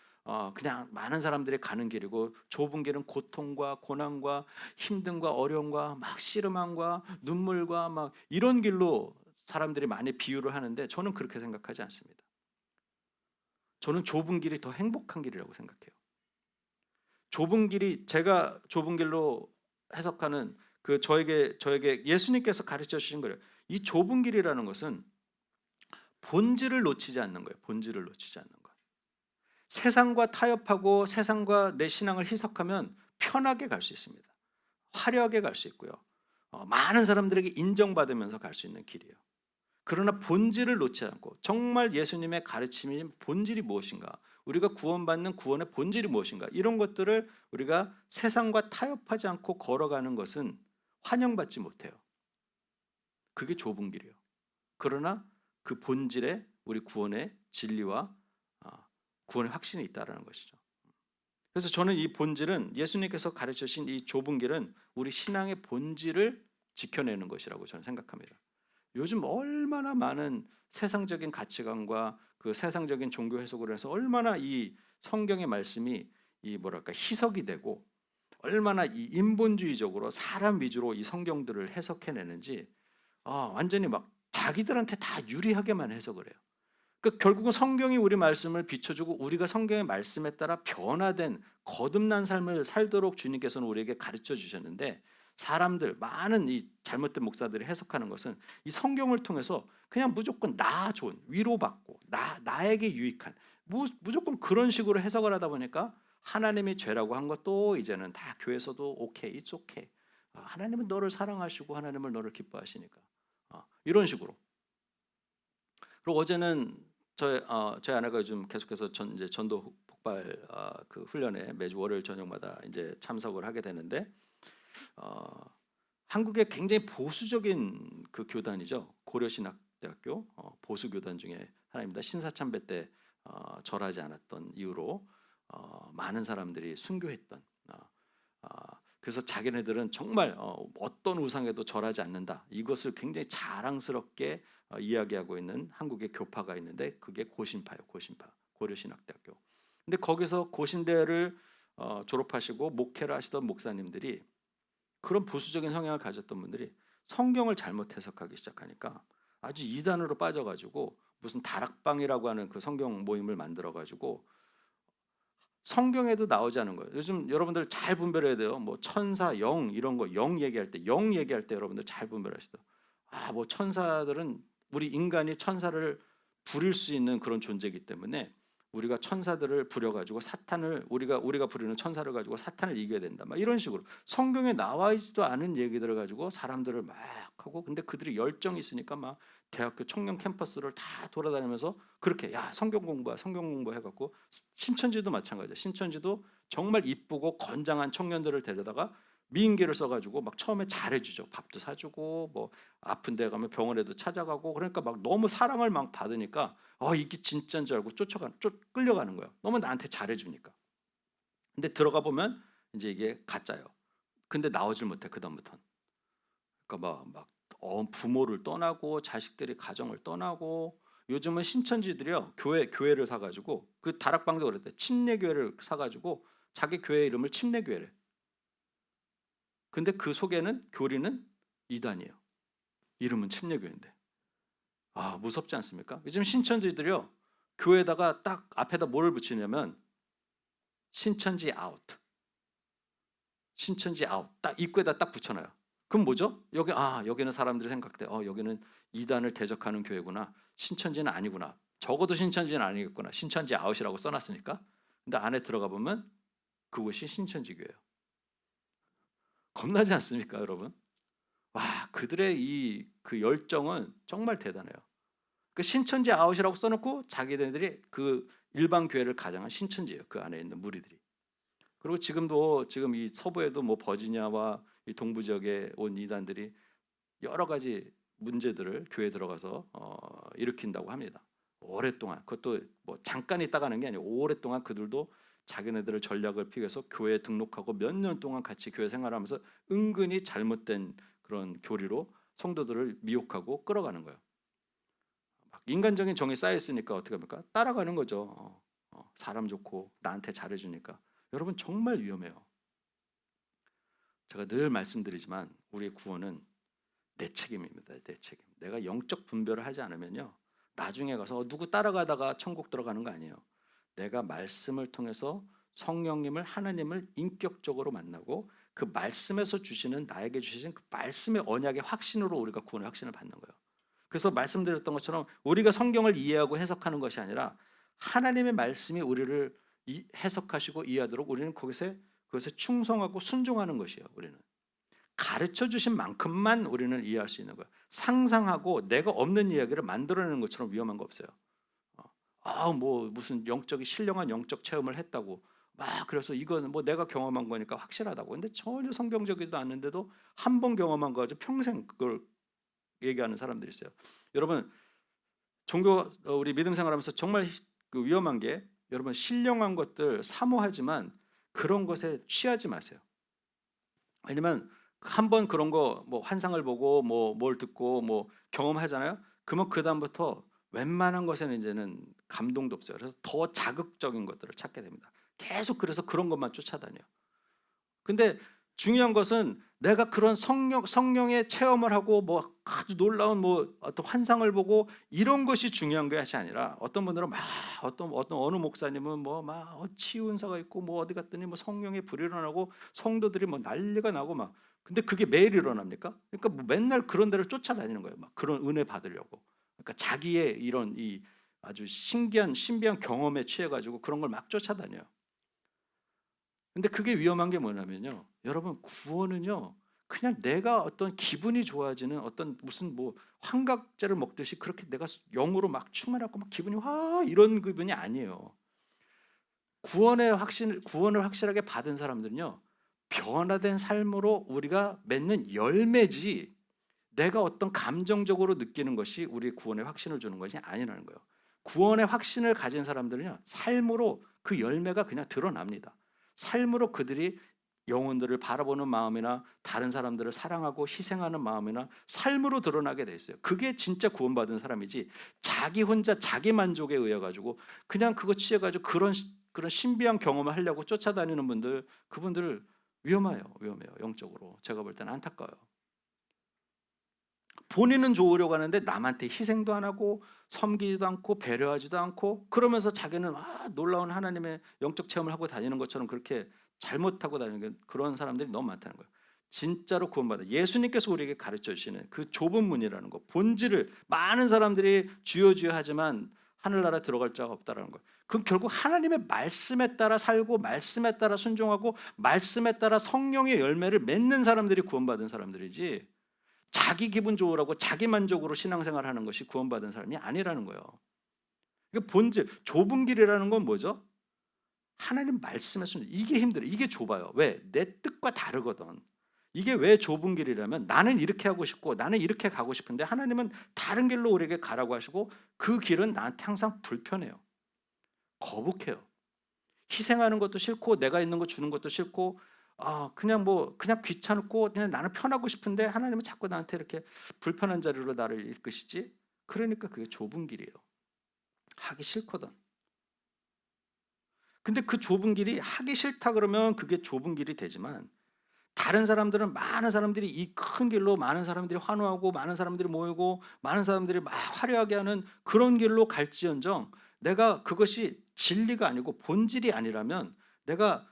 그냥 많은 사람들이 가는 길이고, 좁은 길은 고통과 고난과 힘듦과 어려움과 막 씨름함과 눈물과 막 이런 길로 사람들이 많이 비유를 하는데 저는 그렇게 생각하지 않습니다. 저는 좁은 길이 더 행복한 길이라고 생각해요. 좁은 길이, 제가 좁은 길로 해석하는 저에게 예수님께서 가르쳐 주신 거예요. 이 좁은 길이라는 것은 본질을 놓치지 않는 거예요. 본질을 놓치지 않는 거예요. 세상과 타협하고 세상과 내 신앙을 희석하면 편하게 갈 수 있습니다. 화려하게 갈 수 있고요. 많은 사람들에게 인정받으면서 갈 수 있는 길이에요. 그러나 본질을 놓지 않고 정말 예수님의 가르침이 본질이 무엇인가, 우리가 구원받는 구원의 본질이 무엇인가, 이런 것들을 우리가 세상과 타협하지 않고 걸어가는 것은 환영받지 못해요. 그게 좁은 길이에요. 그러나 그 본질에 우리 구원의 진리와 구원의 확신이 있다는 것이죠. 그래서 저는 이 본질은 예수님께서 가르쳐 주신 이 좁은 길은 우리 신앙의 본질을 지켜내는 것이라고 저는 생각합니다. 요즘 얼마나 많은 세상적인 가치관과 그 세상적인 종교 해석을 해서 얼마나 이 성경의 말씀이 이 뭐랄까 희석이 되고 얼마나 이 인본주의적으로 사람 위주로 이 성경들을 해석해내는지 완전히 막 자기들한테 다 유리하게만 해석을 해요. 그러니까 결국은 성경이 우리 말씀을 비춰주고 우리가 성경의 말씀에 따라 변화된 거듭난 삶을 살도록 주님께서는 우리에게 가르쳐 주셨는데 사람들 많은 이 잘못된 목사들이 해석하는 것은 이 성경을 통해서 그냥 무조건 나 좋은 위로받고 나에게 유익한 무조건 그런 식으로 해석을 하다 보니까 하나님이 죄라고 한 것도 이제는 다 교회에서도 오케이, it's okay. 하나님은 너를 사랑하시고 하나님은 너를 기뻐하시니까 이런 식으로. 그리고 어제는 저희 아내가 요즘 계속해서 이제 전도 폭발 그 훈련에 매주 월요일 저녁마다 이제 참석을 하게 되는데 한국의 굉장히 보수적인 그 교단이죠. 고려신학대학교 보수 교단 중에 하나입니다. 신사참배 때 절하지 않았던 이유로 많은 사람들이 순교했던. 그래서 자기네들은 정말 어떤 우상에도 절하지 않는다. 이것을 굉장히 자랑스럽게 이야기하고 있는 한국의 교파가 있는데 그게 고신파예요. 고신파 고려신학대학교. 근데 거기서 고신대를 졸업하시고 목회를 하시던 목사님들이 그런 보수적인 성향을 가졌던 분들이 성경을 잘못 해석하기 시작하니까 아주 이단으로 빠져가지고 무슨 다락방이라고 하는 그 성경 모임을 만들어가지고 성경에도 나오지 않은 거예요. 요즘 여러분들 잘 분별해야 돼요. 뭐 천사, 영 이런 거 영 얘기할 때 여러분들 잘 분별하시죠. 뭐 천사들은 우리 인간이 천사를 부릴 수 있는 그런 존재이기 때문에 우리가 천사들을 부려가지고 사탄을 우리가 부리는 천사를 가지고 사탄을 이겨야 된다. 막 이런 식으로 성경에 나와 있지도 않은 얘기들을 가지고 사람들을 막 하고 근데 그들이 열정이 있으니까 막 대학교 청년 캠퍼스를 다 돌아다니면서 그렇게 성경 공부 해갖고 신천지도 마찬가지야. 신천지도 정말 이쁘고 건장한 청년들을 데려다가 미인계를 써가지고 막 처음에 잘해주죠. 밥도 사주고 뭐 아픈 데 가면 병원에도 찾아가고 그러니까 막 너무 사랑을 막 받으니까 이게 진짜인 줄 알고 끌려가는 거예요. 너무 나한테 잘해주니까. 근데 들어가 보면 이제 이게 가짜예요. 근데 나오질 못해 그다음부터는. 그러니까 막 부모를 떠나고 자식들이 가정을 떠나고 요즘은 신천지들이요 교회를 사가지고 그 다락방도 그랬대. 침례교회를 사가지고 자기 교회 이름을 침례교회래. 근데 그 속에는 교리는 이단이에요. 이름은 침례교회인데. 무섭지 않습니까? 요즘 신천지들이요 교회에다가 딱 앞에다 뭐를 붙이냐면 신천지 아웃. 신천지 아웃. 딱 입구에다 딱 붙여놔요. 그럼 뭐죠? 여기는 사람들이 생각돼. 여기는 이단을 대적하는 교회구나. 신천지는 아니구나. 적어도 신천지는 아니겠구나. 신천지 아웃이라고 써놨으니까. 근데 안에 들어가 보면 그곳이 신천지 교회예요. 겁나지 않습니까, 여러분? 그들의 그 열정은 정말 대단해요. 그 신천지 아웃이라고 써놓고 자기들이 그 일반 교회를 가장한 신천지예요. 그 안에 있는 무리들이. 그리고 지금 이 서부에도 뭐 버지니아와 이 동부 지역에 온 이단들이 여러 가지 문제들을 교회에 들어가서 일으킨다고 합니다. 오랫동안 그것도 뭐 잠깐 있다가 하는 게 아니고 오랫동안 그들도 자기네들을 전략을 피해서 교회에 등록하고 몇 년 동안 같이 교회 생활하면서 은근히 잘못된 그런 교리로 성도들을 미혹하고 끌어가는 거예요. 막 인간적인 정이 쌓여 있으니까 어떻게 합니까? 따라가는 거죠. 사람 좋고 나한테 잘해주니까. 여러분 정말 위험해요. 제가 늘 말씀드리지만 우리의 구원은 내 책임입니다. 내 책임. 내가 영적 분별을 하지 않으면요. 나중에 가서 누구 따라가다가 천국 들어가는 거 아니에요. 내가 말씀을 통해서 성령님을 하나님을 인격적으로 만나고 그 말씀에서 주시는 나에게 주시는 그 말씀의 언약의 확신으로 우리가 구원의 확신을 받는 거예요. 그래서 말씀드렸던 것처럼 우리가 성경을 이해하고 해석하는 것이 아니라 하나님의 말씀이 우리를 해석하시고 이해하도록 우리는 그것에 충성하고 순종하는 것이에요. 우리는 가르쳐 주신 만큼만 우리는 이해할 수 있는 거예요. 상상하고 내가 없는 이야기를 만들어내는 것처럼 위험한 거 없어요. 뭐 무슨 신령한 영적 체험을 했다고 그래서 이거는 뭐 내가 경험한 거니까 확실하다고. 근데 전혀 성경적이지도 않는데도 한 번 경험한 거 가지고 평생 그걸 얘기하는 사람들이 있어요. 여러분 우리 믿음 생활하면서 정말 그 위험한 게 여러분 신령한 것들 사모하지만 그런 것에 취하지 마세요. 왜냐면 한번 그런 거 뭐 환상을 보고 뭐 뭘 듣고 뭐 경험하잖아요. 그러면 그다음부터 웬만한 것에는 이제는 감동도 없어요. 그래서 더 자극적인 것들을 찾게 됩니다. 계속 그래서 그런 것만 쫓아다녀요. 근데 중요한 것은 내가 그런 성령의 체험을 하고 뭐 아주 놀라운 뭐 어떤 환상을 보고 이런 것이 중요한 것이 아니라, 어떤 분들은 막 어떤 어느 목사님은 뭐 막 치유은사가 있고 뭐 어디 갔더니 뭐 성령의 불이 일어나고 성도들이 뭐 난리가 나고 막, 근데 그게 매일 일어납니까? 그러니까 뭐 맨날 그런 데를 쫓아다니는 거예요. 막 그런 은혜 받으려고. 그러니까 자기의 이런 이 아주 신비한 경험에 취해 가지고 그런 걸 막 쫓아다녀요. 근데 그게 위험한 게 뭐냐면요, 여러분, 구원은요 그냥 내가 어떤 기분이 좋아지는 어떤 무슨 뭐 환각제를 먹듯이 그렇게 내가 영으로 막 충만하고 막 기분이 와 이런 기분이 아니에요. 구원을 확실하게 받은 사람들은요, 변화된 삶으로 우리가 맺는 열매지, 내가 어떤 감정적으로 느끼는 것이 우리 구원의 확신을 주는 것이 아니라는 거예요. 구원의 확신을 가진 사람들은요, 삶으로 그 열매가 그냥 드러납니다. 삶으로 그들이 영혼들을 바라보는 마음이나 다른 사람들을 사랑하고 희생하는 마음이나 삶으로 드러나게 돼 있어요. 그게 진짜 구원받은 사람이지, 자기 혼자 자기 만족에 의해 가지고 그냥 그거 취해 가지고 그런 신비한 경험을 하려고 쫓아다니는 분들, 그분들 위험해요. 영적으로 제가 볼 때는 안타까워요. 본인은 좋으려고 하는데 남한테 희생도 안 하고 섬기지도 않고 배려하지도 않고, 그러면서 자기는 놀라운 하나님의 영적 체험을 하고 다니는 것처럼 그렇게 잘못하고 다니는 그런 사람들이 너무 많다는 거예요. 진짜로 구원받아 예수님께서 우리에게 가르쳐 주시는 그 좁은 문이라는 거, 본질을 많은 사람들이 주여 주여 하지만 하늘나라 들어갈 자가 없다라는 거예요. 그럼 결국 하나님의 말씀에 따라 살고 말씀에 따라 순종하고 말씀에 따라 성령의 열매를 맺는 사람들이 구원받은 사람들이지, 자기 기분 좋으라고 자기 만족으로 신앙생활하는 것이 구원받은 사람이 아니라는 거예요. 본질, 좁은 길이라는 건 뭐죠? 하나님 말씀에 순종. 이게 힘들어요. 이게 좁아요. 왜? 내 뜻과 다르거든. 이게 왜 좁은 길이라면, 나는 이렇게 하고 싶고 나는 이렇게 가고 싶은데 하나님은 다른 길로 우리에게 가라고 하시고, 그 길은 나한테 항상 불편해요. 거북해요. 희생하는 것도 싫고 내가 있는 거 주는 것도 싫고, 그냥 귀찮고 그냥 나는 편하고 싶은데 하나님은 자꾸 나한테 이렇게 불편한 자리로 나를 이끄시지. 그러니까 그게 좁은 길이에요. 하기 싫거든. 근데 그 좁은 길이 하기 싫다 그러면 그게 좁은 길이 되지만, 다른 사람들은, 많은 사람들이 이 큰 길로 많은 사람들이 환호하고 많은 사람들이 모이고 많은 사람들이 막 화려하게 하는 그런 길로 갈지언정, 내가 그것이 진리가 아니고 본질이 아니라면, 내가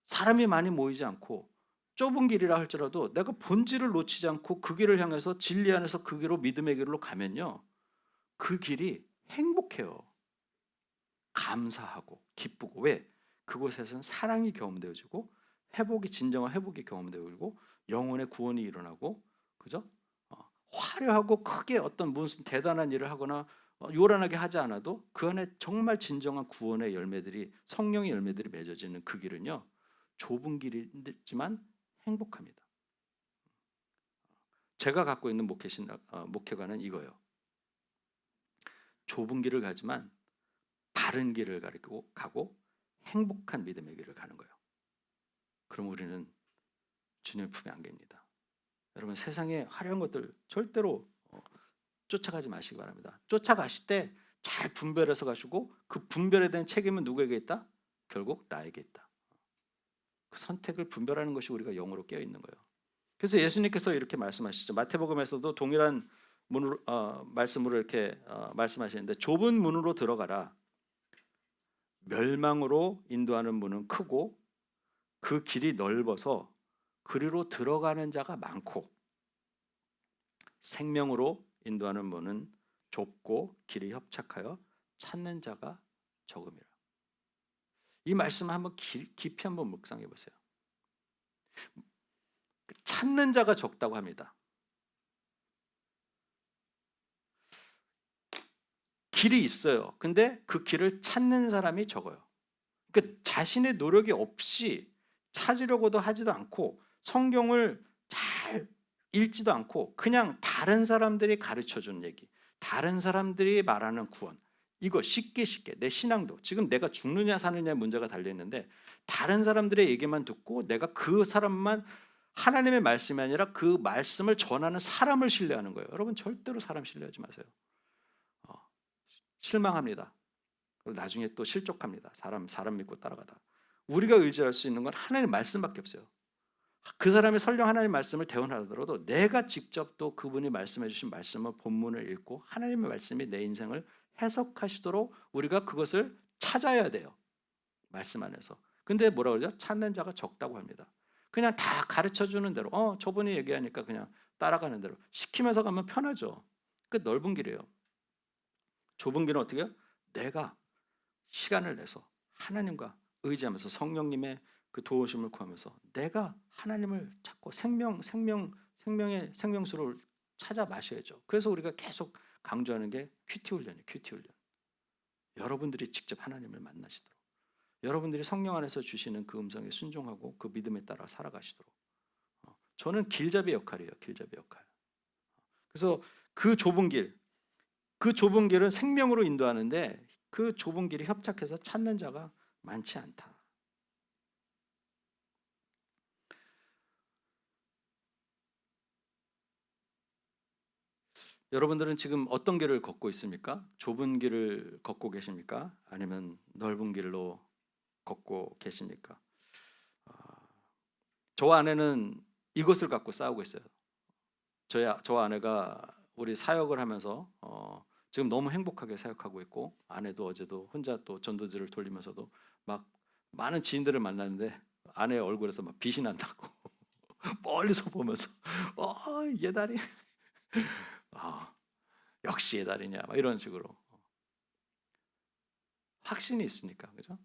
사람이 많이 모이지 않고 좁은 길이라 할지라도 내가 본질을 놓치지 않고 그 길을 향해서 진리 안에서 그 길로, 믿음의 길로 가면요, 그 길이 행복해요. 감사하고 기쁘고. 왜? 그곳에서는 사랑이 경험되어지고 진정한 회복이 경험되고 영혼의 구원이 일어나고, 그죠? 화려하고 크게 어떤 무슨 대단한 일을 하거나 요란하게 하지 않아도 그 안에 정말 진정한 구원의 열매들이, 성령의 열매들이 맺어지는 그 길은요, 좁은 길이지만 행복합니다. 제가 갖고 있는 목회관은 이거예요. 좁은 길을 가지만 바른 길을 가고 행복한 믿음의 길을 가는 거예요. 그럼 우리는 주님의 품에 안깁니다. 여러분, 세상에 화려한 것들 절대로 쫓아가지 마시기 바랍니다. 쫓아가실 때 잘 분별해서 가시고, 그 분별에 대한 책임은 누구에게 있다? 결국 나에게 있다. 그 선택을 분별하는 것이 우리가 영으로 깨어 있는 거예요. 그래서 예수님께서 이렇게 말씀하시죠. 마태복음에서도 동일한 말씀으로 이렇게 말씀하시는데, 좁은 문으로 들어가라. 멸망으로 인도하는 문은 크고 그 길이 넓어서 그리로 들어가는 자가 많고, 생명으로 인도하는 문은 좁고 길이 협착하여 찾는 자가 적음이라. 이 말씀 한번 깊이 한번 묵상해 보세요. 찾는 자가 적다고 합니다. 길이 있어요. 근데 그 길을 찾는 사람이 적어요. 그러니까 자신의 노력이 없이 찾으려고도 하지도 않고 성경을 잘 읽지도 않고 그냥 다른 사람들이 가르쳐준 얘기, 다른 사람들이 말하는 구원, 이거 쉽게 내 신앙도, 지금 내가 죽느냐 사느냐의 문제가 달려있는데 다른 사람들의 얘기만 듣고 내가 그 사람만 하나님의 말씀이 아니라 그 말씀을 전하는 사람을 신뢰하는 거예요. 여러분 절대로 사람 신뢰하지 마세요. 어, 실망합니다. 그리고 나중에 또 실족합니다. 사람 믿고 따라가다. 우리가 의지할 수 있는 건 하나님의 말씀밖에 없어요. 그 사람이 설령 하나님의 말씀을 대언하더라도 내가 직접 또 그분이 말씀해 주신 말씀을 본문을 읽고 하나님의 말씀이 내 인생을 해석하시도록 우리가 그것을 찾아야 돼요. 말씀 안에서. 근데 뭐라 그러죠? 찾는 자가 적다고 합니다. 그냥 다 가르쳐 주는 대로 저분이 얘기하니까 그냥 따라가는 대로 시키면서 가면 편하죠. 그 넓은 길이에요. 좁은 길은 어떻게 해요? 내가 시간을 내서 하나님과 의지하면서 성령님의 그 도우심을 구하면서 내가 하나님을 찾고 생명의 생명수를 찾아 마셔야죠. 그래서 우리가 계속 강조하는 게 큐티 훈련이에요. 큐티 훈련. 여러분들이 직접 하나님을 만나시도록, 여러분들이 성령 안에서 주시는 그 음성에 순종하고 그 믿음에 따라 살아가시도록. 저는 길잡이 역할이에요. 길잡이 역할. 그래서 그 좁은 길은 생명으로 인도하는데 그 좁은 길이 협착해서 찾는 자가 많지 않다. 여러분들은 지금 어떤 길을 걷고 있습니까? 좁은 길을 걷고 계십니까? 아니면 넓은 길로 걷고 계십니까? 저와 아내는 이것을 갖고 싸우고 있어요. 저와 아내가 우리 사역을 하면서 지금 너무 행복하게 사역하고 있고, 아내도 어제도 혼자 또 전도지를 돌리면서도 막 많은 지인들을 만났는데 아내의 얼굴에서 막 빛이 난다고 멀리서 보면서 예다리 역시 예다리냐 막 이런 식으로 확신이 있으니까. 그죠?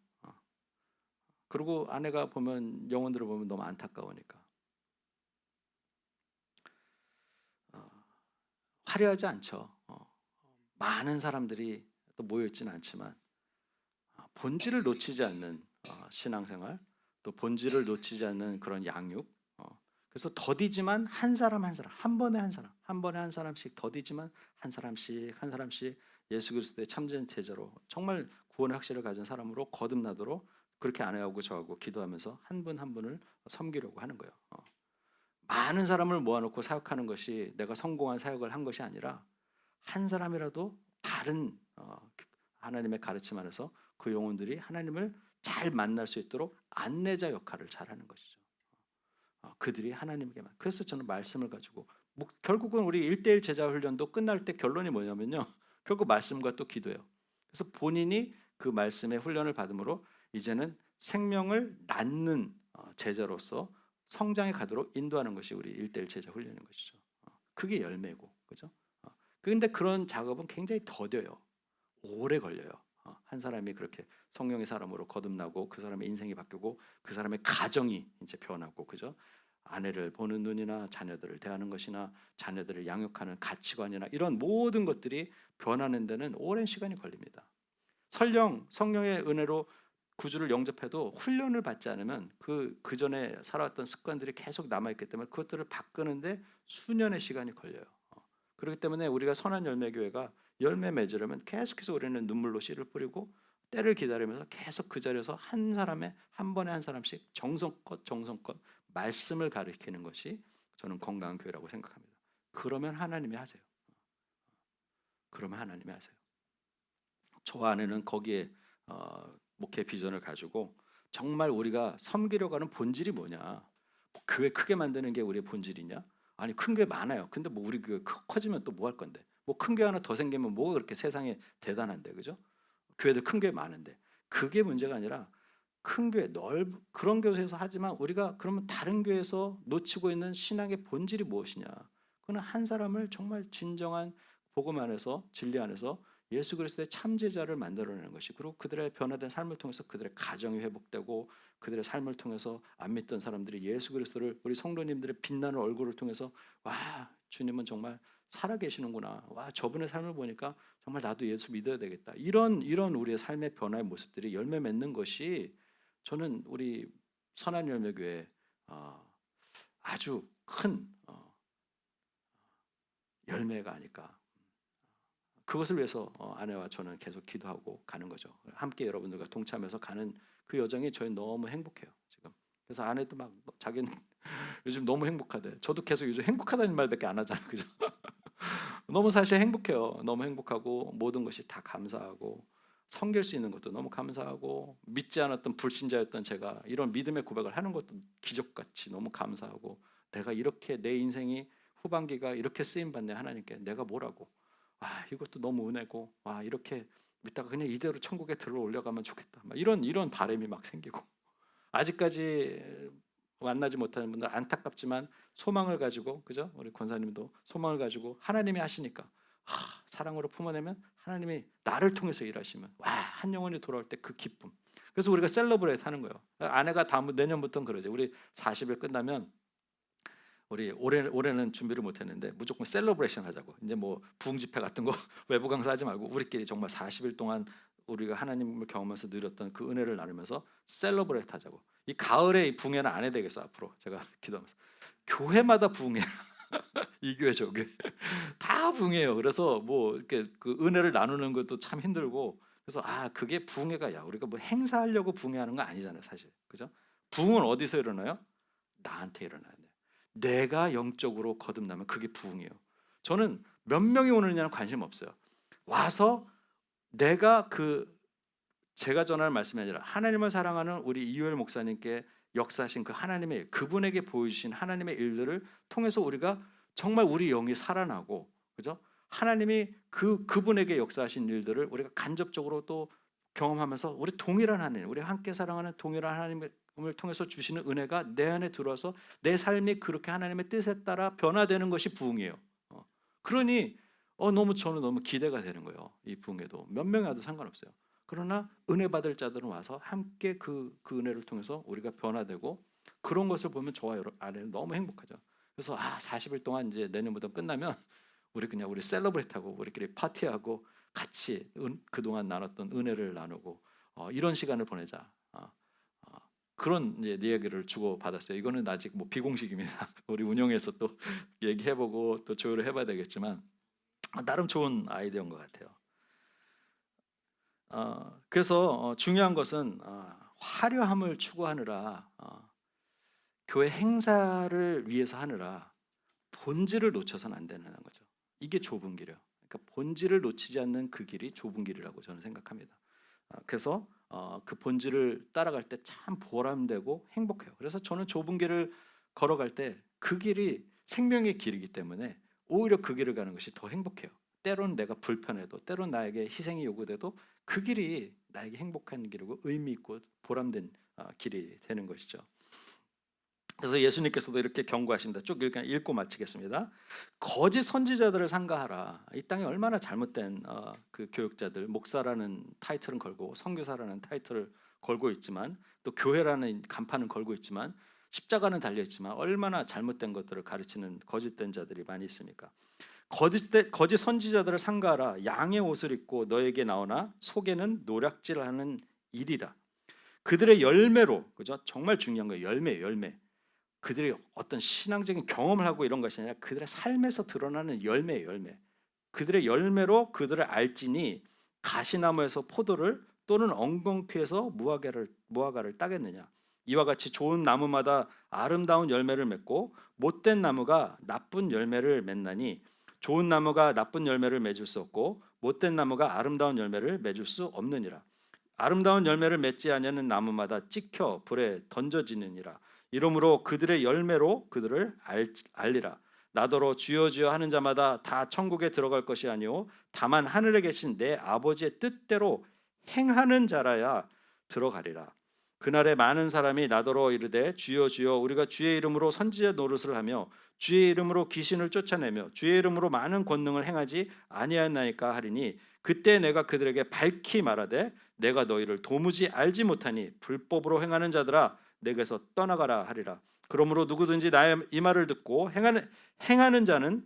그리고 아내가 보면 영혼들을 보면 너무 안타까우니까. 화려하지 않죠. 많은 사람들이 또 모여 있지는 않지만 본질을 놓치지 않는 신앙생활, 또 본질을 놓치지 않는 그런 양육. 그래서 더디지만 한 사람 한 번에 한 사람씩 더디지만 한 사람씩 예수 그리스도의 참된 제자로 정말 구원의 확신을 가진 사람으로 거듭나도록 그렇게 아내하고 저하고 기도하면서 한 분 한 분을 섬기려고 하는 거예요. 많은 사람을 모아놓고 사역하는 것이 내가 성공한 사역을 한 것이 아니라 한 사람이라도 다른 하나님의 가르침 안에서 그 영혼들이 하나님을 잘 만날 수 있도록 안내자 역할을 잘하는 것이죠. 그들이 하나님에게만. 그래서 저는 말씀을 가지고 결국은 우리 1:1 제자 훈련도 끝날 때 결론이 뭐냐면요. 결국 말씀과 또 기도예요. 그래서 본인이 그 말씀의 훈련을 받음으로 이제는 생명을 낳는 제자로서 성장해 가도록 인도하는 것이 우리 1:1 제자 훈련인 것이죠. 그게 열매고, 그죠? 그런데 그런 작업은 굉장히 더뎌요. 오래 걸려요. 한 사람이 그렇게 성령의 사람으로 거듭나고 그 사람의 인생이 바뀌고 그 사람의 가정이 이제 변하고, 그죠? 아내를 보는 눈이나 자녀들을 대하는 것이나 자녀들을 양육하는 가치관이나 이런 모든 것들이 변하는 데는 오랜 시간이 걸립니다. 설령 성령의 은혜로 구주를 영접해도 훈련을 받지 않으면 그 전에 살아왔던 습관들이 계속 남아있기 때문에 그것들을 바꾸는데 수년의 시간이 걸려요. 그렇기 때문에 우리가 선한 열매교회가 열매 맺으려면 계속해서 우리는 눈물로 씨를 뿌리고 때를 기다리면서 계속 그 자리에서 한 번에 한 사람씩 정성껏 말씀을 가르치는 것이 저는 건강한 교회라고 생각합니다. 그러면 하나님이 하세요. 저와 아내는 거기에 목회 비전을 가지고 정말 우리가 섬기려고 하는 본질이 뭐냐? 교회 크게 만드는 게 우리의 본질이냐? 아니, 큰 교회 많아요. 근데 뭐 우리 교회 커지면 또 뭐 할 건데? 뭐 큰 교회 하나 더 생기면 뭐가 그렇게 세상에 대단한데, 그죠? 교회들 큰 교회 많은데 그게 문제가 아니라 큰 교회 그런 교회에서 하지만 우리가 그러면 다른 교회에서 놓치고 있는 신앙의 본질이 무엇이냐? 그는 한 사람을 정말 진정한 복음 안에서 진리 안에서 예수 그리스도의 참제자를 만들어내는 것이, 그리고 그들의 변화된 삶을 통해서 그들의 가정이 회복되고 그들의 삶을 통해서 안 믿던 사람들이 예수 그리스도를, 우리 성도님들의 빛나는 얼굴을 통해서 와, 주님은 정말 살아계시는구나, 와, 저분의 삶을 보니까 정말 나도 예수 믿어야 되겠다, 이런 우리의 삶의 변화의 모습들이 열매 맺는 것이 저는 우리 선한 열매교회 아주 큰 열매가 아닐까. 그것을 위해서 아내와 저는 계속 기도하고 가는 거죠. 함께 여러분들과 동참해서 가는 그 여정이 저희 너무 행복해요 지금. 그래서 아내도 막 자기는 요즘 너무 행복하대. 저도 계속 요즘 행복하다는 말밖에 안 하잖아요, 그죠? 너무 사실 행복해요. 너무 행복하고 모든 것이 다 감사하고 섬길 수 있는 것도 너무 감사하고 믿지 않았던 불신자였던 제가 이런 믿음의 고백을 하는 것도 기적같이 너무 감사하고 내가 이렇게 내 인생이 후반기가 이렇게 쓰임 받네 하나님께 내가 뭐라고 이것도 너무 은혜고 이렇게 믿다가 그냥 이대로 천국에 들어 올려가면 좋겠다 막 이런 바람이 막 생기고 아직까지 만나지 못하는 분들 안타깝지만 소망을 가지고 그죠? 우리 권사님도 소망을 가지고 하나님이 하시니까 사랑으로 품어내면 하나님이 나를 통해서 일하시면 한 영혼이 돌아올 때 그 기쁨. 그래서 우리가 셀러브레이트 하는 거예요. 아내가 내년부터는 그러죠. 우리 40일 끝나면 우리 올해는 준비를 못했는데 무조건 셀러브레이션 하자고. 이제 뭐 부흥 집회 같은 거 외부 강사하지 말고 우리끼리 정말 40일 동안 우리가 하나님을 경험하면서 누렸던 그 은혜를 나누면서 셀러브레이트 하자고. 이 가을에 이 부흥회는 안 해야 되겠어 앞으로. 제가 기도하면서 교회마다 부흥회. 이 교회 저 교회 다 부흥해요. 그래서 뭐 이렇게 그 은혜를 나누는 것도 참 힘들고 그래서 그게 부흥회가 우리가 뭐 행사하려고 부흥회하는 거 아니잖아요 사실. 그죠? 부흥은 어디서 일어나요? 나한테 일어나야 돼요. 내가 영적으로 거듭나면 그게 부흥이에요. 저는 몇 명이 오느냐는 관심 없어요. 와서 내가 제가 전하는 말씀이 아니라 하나님을 사랑하는 우리 이효일 목사님께 역사하신 그 하나님의 일, 그분에게 보여주신 하나님의 일들을 통해서 우리가 정말 우리 영이 살아나고 그죠? 하나님이 그분에게 역사하신 일들을 우리가 간접적으로 또 경험하면서 우리 동일한 하나님, 우리 함께 사랑하는 동일한 하나님을 통해서 주시는 은혜가 내 안에 들어와서 내 삶이 그렇게 하나님의 뜻에 따라 변화되는 것이 부흥이에요. 그러니 저는 너무 기대가 되는 거예요. 이 부흥에도 몇 명이 와도 상관없어요. 그러나 은혜 받을 자들은 와서 함께 그 은혜를 통해서 우리가 변화되고 그런 것을 보면 저와 여러분 안에는 너무 행복하죠. 그래서 40일 동안 이제 내년부터 끝나면 우리 셀러브레이트하고 우리끼리 파티하고 같이 그동안 나눴던 은혜를 나누고 이런 시간을 보내자. 그런 이제 이야기를 주고 받았어요. 이거는 아직 뭐 비공식입니다. 우리 운영에서 또 얘기해보고 또 조율을 해봐야 되겠지만 나름 좋은 아이디어인 것 같아요. 그래서 중요한 것은 화려함을 추구하느라 교회 행사를 위해서 하느라 본질을 놓쳐서는 안 되는 거죠. 이게 좁은 길이에요. 그러니까 본질을 놓치지 않는 그 길이 좁은 길이라고 저는 생각합니다. 그래서 그 본질을 따라갈 때 참 보람되고 행복해요. 그래서 저는 좁은 길을 걸어갈 때 그 길이 생명의 길이기 때문에 오히려 그 길을 가는 것이 더 행복해요. 때로는 내가 불편해도 때로는 나에게 희생이 요구돼도 그 길이 나에게 행복한 길이고 의미 있고 보람된 길이 되는 것이죠. 그래서 예수님께서도 이렇게 경고하십니다. 쭉 읽고 마치겠습니다. 거짓 선지자들을 삼가하라. 이 땅에 얼마나 잘못된 그 교육자들, 목사라는 타이틀은 걸고 선교사라는 타이틀을 걸고 있지만 또 교회라는 간판은 걸고 있지만 십자가는 달려있지만 얼마나 잘못된 것들을 가르치는 거짓된 자들이 많이 있습니까? 거짓 선지자들을 삼가하라. 양의 옷을 입고 너에게 나오나 속에는 노략질하는 일이라. 그들의 열매로, 그죠? 정말 중요한 거예요. 열매. 그들이 어떤 신앙적인 경험을 하고 이런 것이 아니라 그들의 삶에서 드러나는 열매예요. 그들의 열매로 그들을 알지니 가시나무에서 포도를 또는 엉겅퀴에서 무화과를 따겠느냐. 이와 같이 좋은 나무마다 아름다운 열매를 맺고 못된 나무가 나쁜 열매를 맺나니 좋은 나무가 나쁜 열매를 맺을 수 없고 못된 나무가 아름다운 열매를 맺을 수 없느니라. 아름다운 열매를 맺지 아니하는 나무마다 찍혀 불에 던져지느니라. 이러므로 그들의 열매로 그들을 알리라. 나더러 주여 주여 하는 자마다 다 천국에 들어갈 것이 아니오 다만 하늘에 계신 내 아버지의 뜻대로 행하는 자라야 들어가리라. 그날에 많은 사람이 나더러 이르되 주여 주여 우리가 주의 이름으로 선지자 노릇을 하며 주의 이름으로 귀신을 쫓아내며 주의 이름으로 많은 권능을 행하지 아니하였나이까 하리니 그때 내가 그들에게 밝히 말하되 내가 너희를 도무지 알지 못하니 불법으로 행하는 자들아 내게서 떠나가라 하리라. 그러므로 누구든지 나의 이 말을 듣고 행하는 자는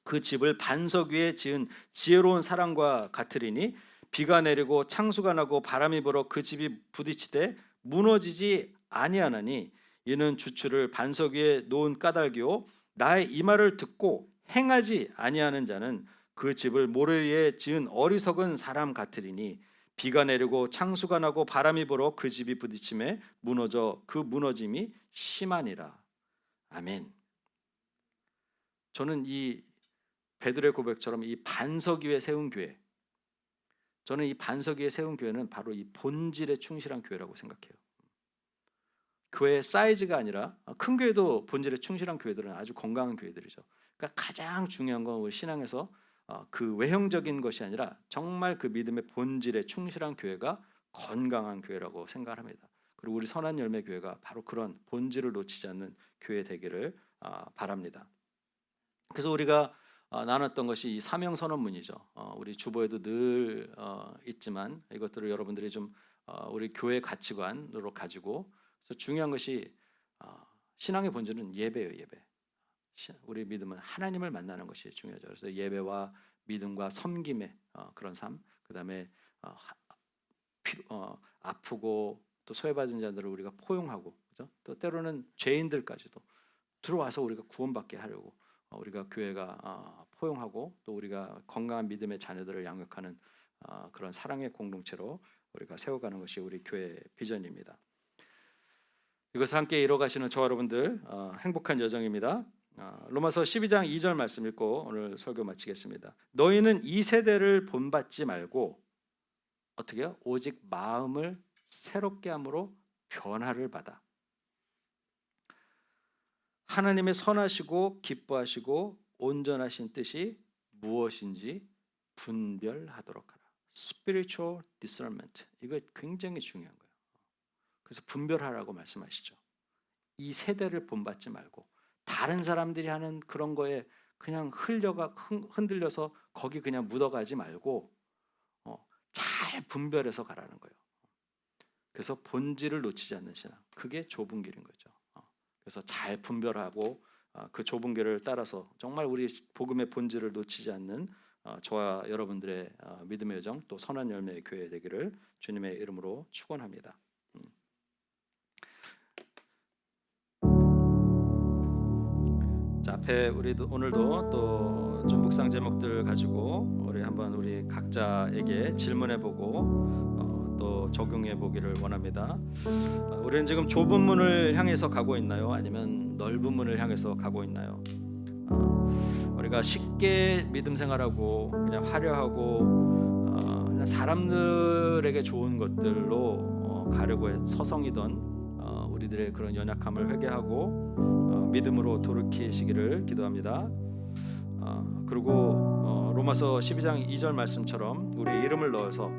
그 집을 반석 위에 지은 지혜로운 사람과 같으리니 비가 내리고 창수가 나고 바람이 불어 그 집이 부딪히되 무너지지 아니하나니 이는 주추를 반석 위에 놓은 까닭이요 나의 이 말을 듣고 행하지 아니하는 자는 그 집을 모래 위에 지은 어리석은 사람 같으리니 비가 내리고 창수가 나고 바람이 불어 그 집이 부딪힘에 무너져 그 무너짐이 심하니라. 아멘. 저는 이 베드로의 고백처럼 이 반석 위에 세운 교회, 저는 이 반석 위에 세운 교회는 바로 이 본질에 충실한 교회라고 생각해요. 교회의 사이즈가 아니라, 큰 교회도 본질에 충실한 교회들은 아주 건강한 교회들이죠. 그러니까 가장 중요한 건 우리 신앙에서 그 외형적인 것이 아니라 정말 그 믿음의 본질에 충실한 교회가 건강한 교회라고 생각합니다. 그리고 우리 선한 열매 교회가 바로 그런 본질을 놓치지 않는 교회 되기를 바랍니다. 그래서 우리가 나눴던 것이 이 사명 선언문이죠. 우리 주보에도 늘 있지만 이것들을 여러분들이 좀 우리 교회 가치관으로 가지고, 그래서 중요한 것이 신앙의 본질은 예배예요. 예배. 우리 믿음은 하나님을 만나는 것이 중요하죠. 그래서 예배와 믿음과 섬김의 그런 삶, 그다음에 아프고 또 소외받은 자들을 우리가 포용하고, 그죠? 또 때로는 죄인들까지도 들어와서 우리가 구원받게 하려고 우리가 교회가 포용하고, 또 우리가 건강한 믿음의 자녀들을 양육하는 그런 사랑의 공동체로 우리가 세워가는 것이 우리 교회의 비전입니다. 이것을 함께 이뤄가시는 저와 여러분들 행복한 여정입니다. 로마서 12장 2절 말씀 읽고 오늘 설교 마치겠습니다. 너희는 이 세대를 본받지 말고 어떻게 해요? 오직 마음을 새롭게 함으로 변화를 받아 하나님의 선하시고 기뻐하시고 온전하신 뜻이 무엇인지 분별하도록 하라. Spiritual discernment. 이거 굉장히 중요한 거예요. 그래서 분별하라고 말씀하시죠. 이 세대를 본받지 말고 다른 사람들이 하는 그런 거에 그냥 흔들려서 거기 그냥 묻어가지 말고 잘 분별해서 가라는 거예요. 그래서 본질을 놓치지 않는 신앙, 그게 좁은 길인 거죠. 그래서 잘 분별하고 그 좁은 길을 따라서 정말 우리 복음의 본질을 놓치지 않는 저와 여러분들의 믿음의 여정, 또 선한 열매의 교회 되기를 주님의 이름으로 축원합니다. 자, 앞에 우리도 오늘도 또 좀 묵상 제목들 가지고 우리 한번 우리 각자에게 질문해보고 또 적용해보기를 원합니다. 우리는 지금 좁은 문을 향해서 가고 있나요? 아니면 넓은 문을 향해서 가고 있나요? 우리가 쉽게 믿음 생활하고 그냥 화려하고 그냥 사람들에게 좋은 것들로 가려고 서성이던 우리들의 그런 연약함을 회개하고 믿음으로 돌이키시기를 기도합니다. 그리고 로마서 12장 2절 말씀처럼 우리 이름을 넣어서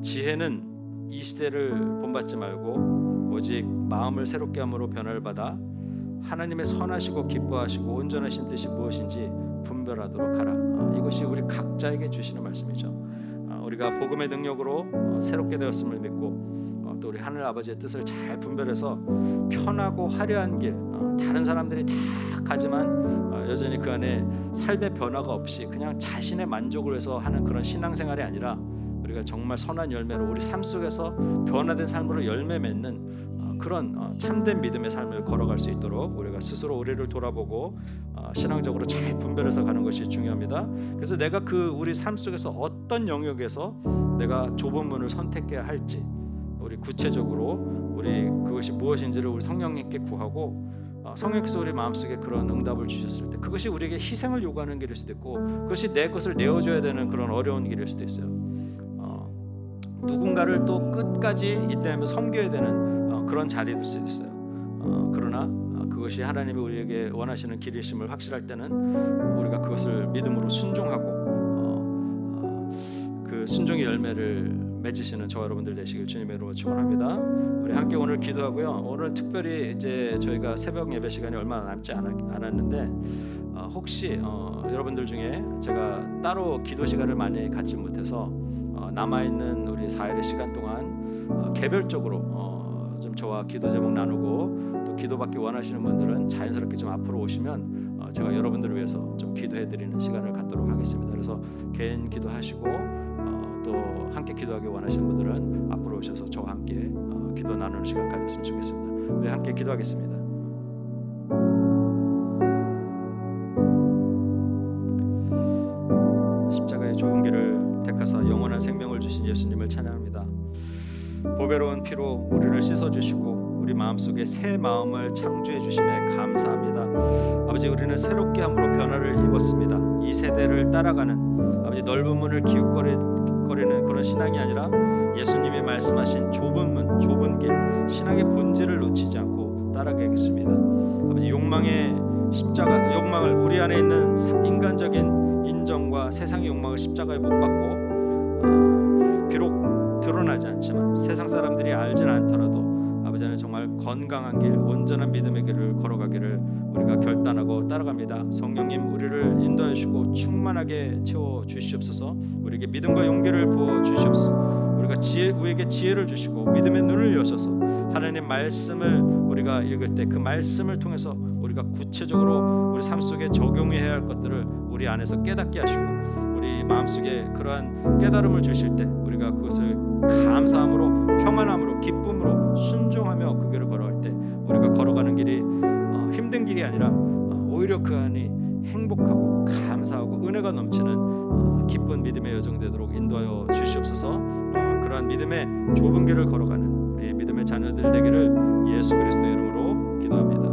지혜는 이 시대를 본받지 말고 오직 마음을 새롭게 함으로 변화를 받아 하나님의 선하시고 기뻐하시고 온전하신 뜻이 무엇인지 분별하도록 하라. 이것이 우리 각자에게 주시는 말씀이죠. 우리가 복음의 능력으로 새롭게 되었음을 믿고 또 우리 하늘 아버지의 뜻을 잘 분별해서 편하고 화려한 길, 다른 사람들이 다 가지만 여전히 그 안에 삶의 변화가 없이 그냥 자신의 만족을 위해서 하는 그런 신앙생활이 아니라 우리가 정말 선한 열매로 우리 삶 속에서 변화된 삶으로 열매 맺는 그런 참된 믿음의 삶을 걸어갈 수 있도록 우리가 스스로 우리를 돌아보고 신앙적으로 잘 분별해서 가는 것이 중요합니다. 그래서 내가 그 우리 삶 속에서 어떤 영역에서 내가 좁은 문을 선택해야 할지 우리 구체적으로 우리 그것이 무엇인지를 우리 성령님께 구하고 성령께서 우리 마음속에 그런 응답을 주셨을 때 그것이 우리에게 희생을 요구하는 길일 수도 있고 그것이 내 것을 내어줘야 되는 그런 어려운 길일 수도 있어요. 누군가를 또 끝까지 이때면 섬겨야 되는 그런 자리일 수도 있어요. 그러나 그것이 하나님이 우리에게 원하시는 길이심을 확실할 때는 우리가 그것을 믿음으로 순종하고 그 순종의 열매를 맺으시는 저와 여러분들 되시길 주님의 이름으로 축원합니다. 우리 함께 오늘 기도하고요. 오늘 특별히 이제 저희가 새벽 예배 시간이 얼마 남지 않았는데 혹시 여러분들 중에 제가 따로 기도 시간을 많이 갖지 못해서 남아있는 우리 4일의 시간 동안 개별적으로 좀 저와 기도 제목 나누고 또 기도받기 원하시는 분들은 자연스럽게 좀 앞으로 오시면 제가 여러분들을 위해서 좀 기도해드리는 시간을 갖도록 하겠습니다. 그래서 개인 기도하시고 또 함께 기도하기 원하시는 분들은 앞으로 오셔서 저와 함께 기도 나누는 시간 가졌으면 좋겠습니다. 우리 함께 기도하겠습니다. 십자가의 좋은 길을 택하사 영원한 생명을 주신 예수님을 찬양합니다. 보배로운 피로 우리를 씻어주시고 우리 마음속에 새 마음을 창조해 주심에 감사합니다. 아버지, 우리는 새롭게 함으로 변화를 입었습니다. 이 세대를 따라가는 아버지 넓은 문을 기웃거리는 그런 신앙이 아니라 예수님이 말씀하신 좁은 문, 좁은 길, 신앙의 본질을 놓치지 않고 따라가겠습니다. 아버지, 욕망을 우리 안에 있는 인간적인 인정과 세상의 욕망을 십자가에 못 박고 비록 드러나지 않지만 세상 사람들이 알지는 않더라도 아버지 안에 정말 건강한 길, 온전한 믿음의 길을 걸어가기를 우리가 결단하고 따라갑니다. 성령님, 우리를 인도하여 주시고 충만하게 채워 주시옵소서. 우리에게 믿음과 용기를 부어 주시옵소서. 우리에게 지혜를 주시고 믿음의 눈을 여셔서 하나님 말씀을 우리가 읽을 때 그 말씀을 통해서 우리가 구체적으로 우리 삶 속에 적용해야 할 것들을 우리 안에서 깨닫게 하시고 우리 마음속에 그러한 깨달음을 주실 때 우리가 그것을 감사함으로, 평안함으로, 기쁨으로 순종하며 그 길을 걸어갈 때 우리가 걸어가는 길이 힘든 길이 아니라 오히려 그 안이 행복하고 감사하고 은혜가 넘치는 기쁜 믿음의 여정 되도록 인도하여 주시옵소서. 그러한 믿음의 좁은 길을 걸어가는 우리 믿음의 자녀들 되기를 예수 그리스도의 이름으로 기도합니다.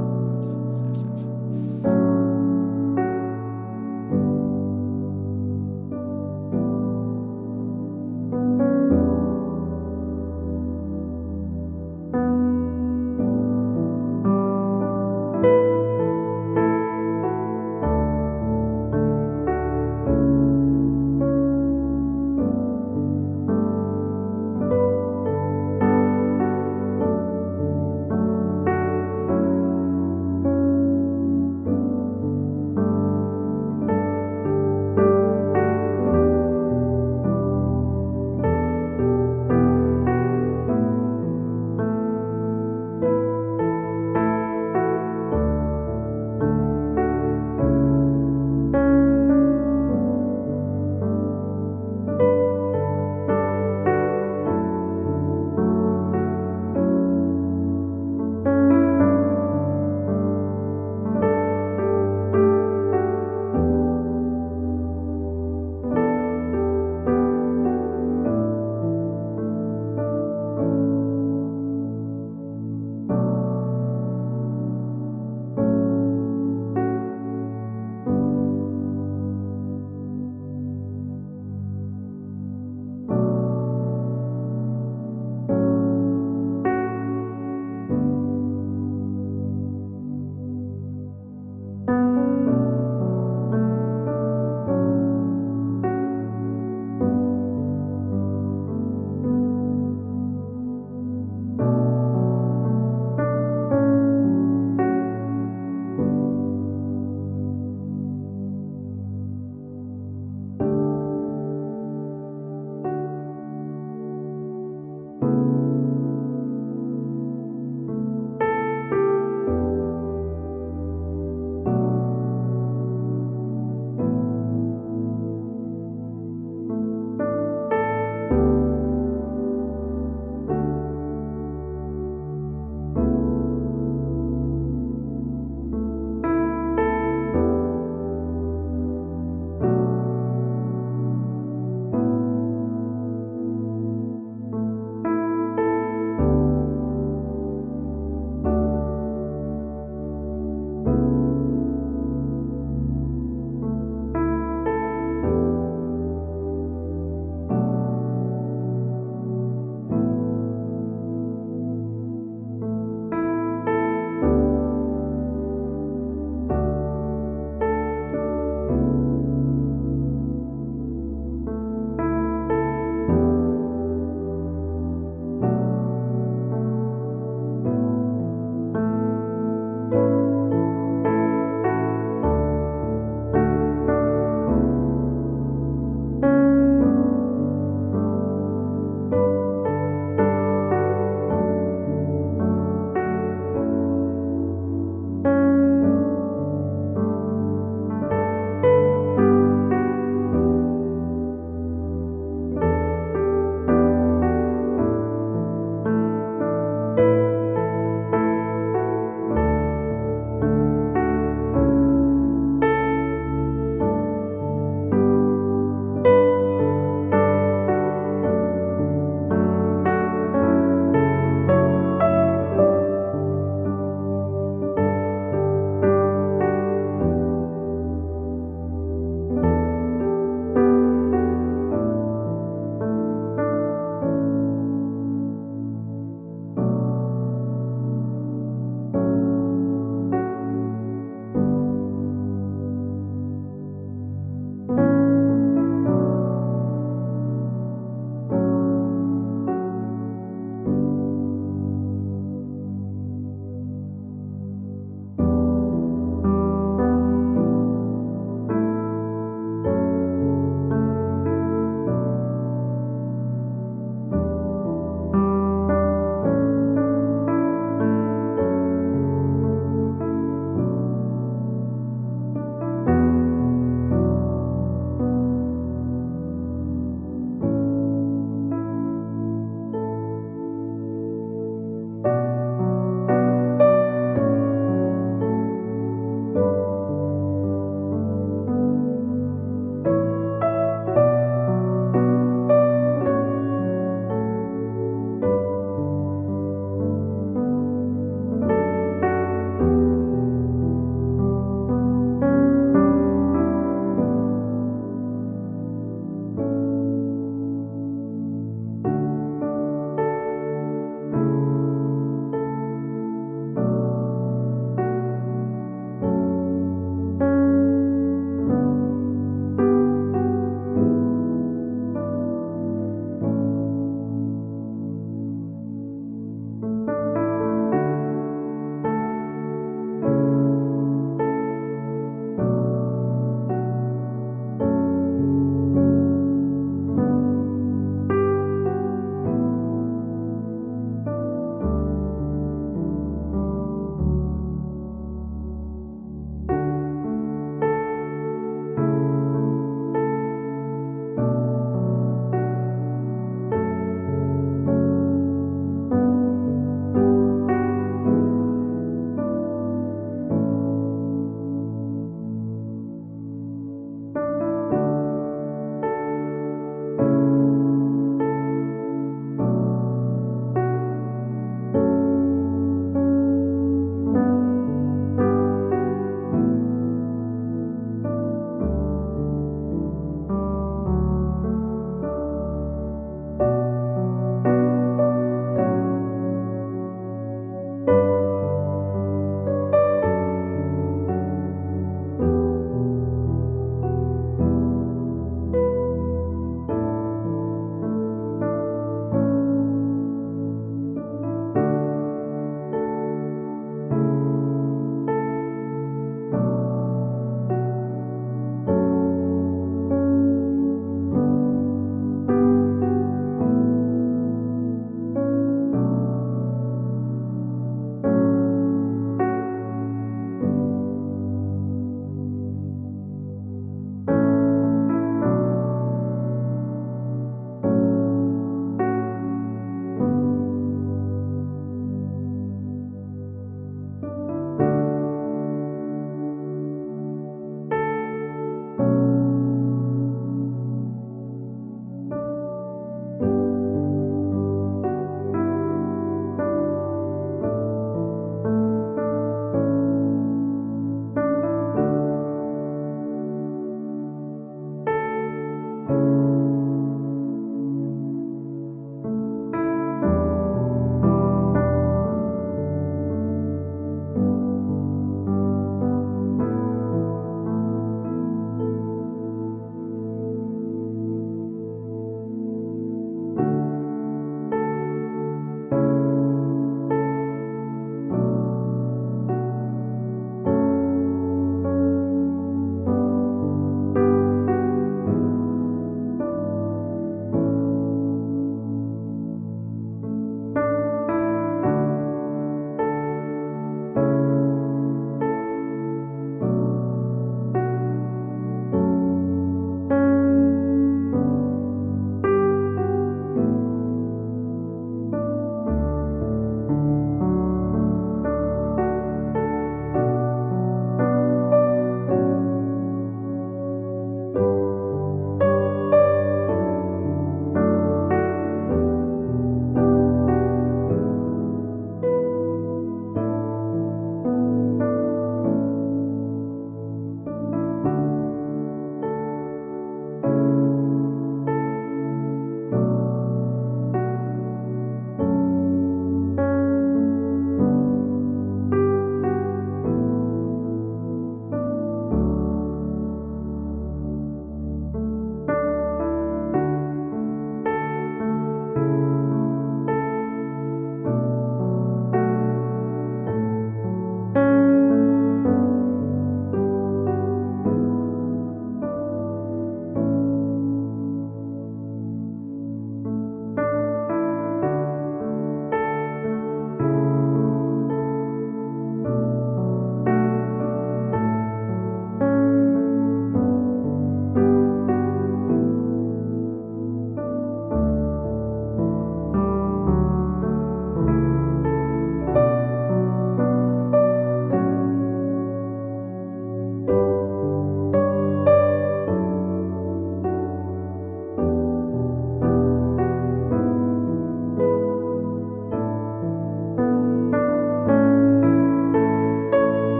주님.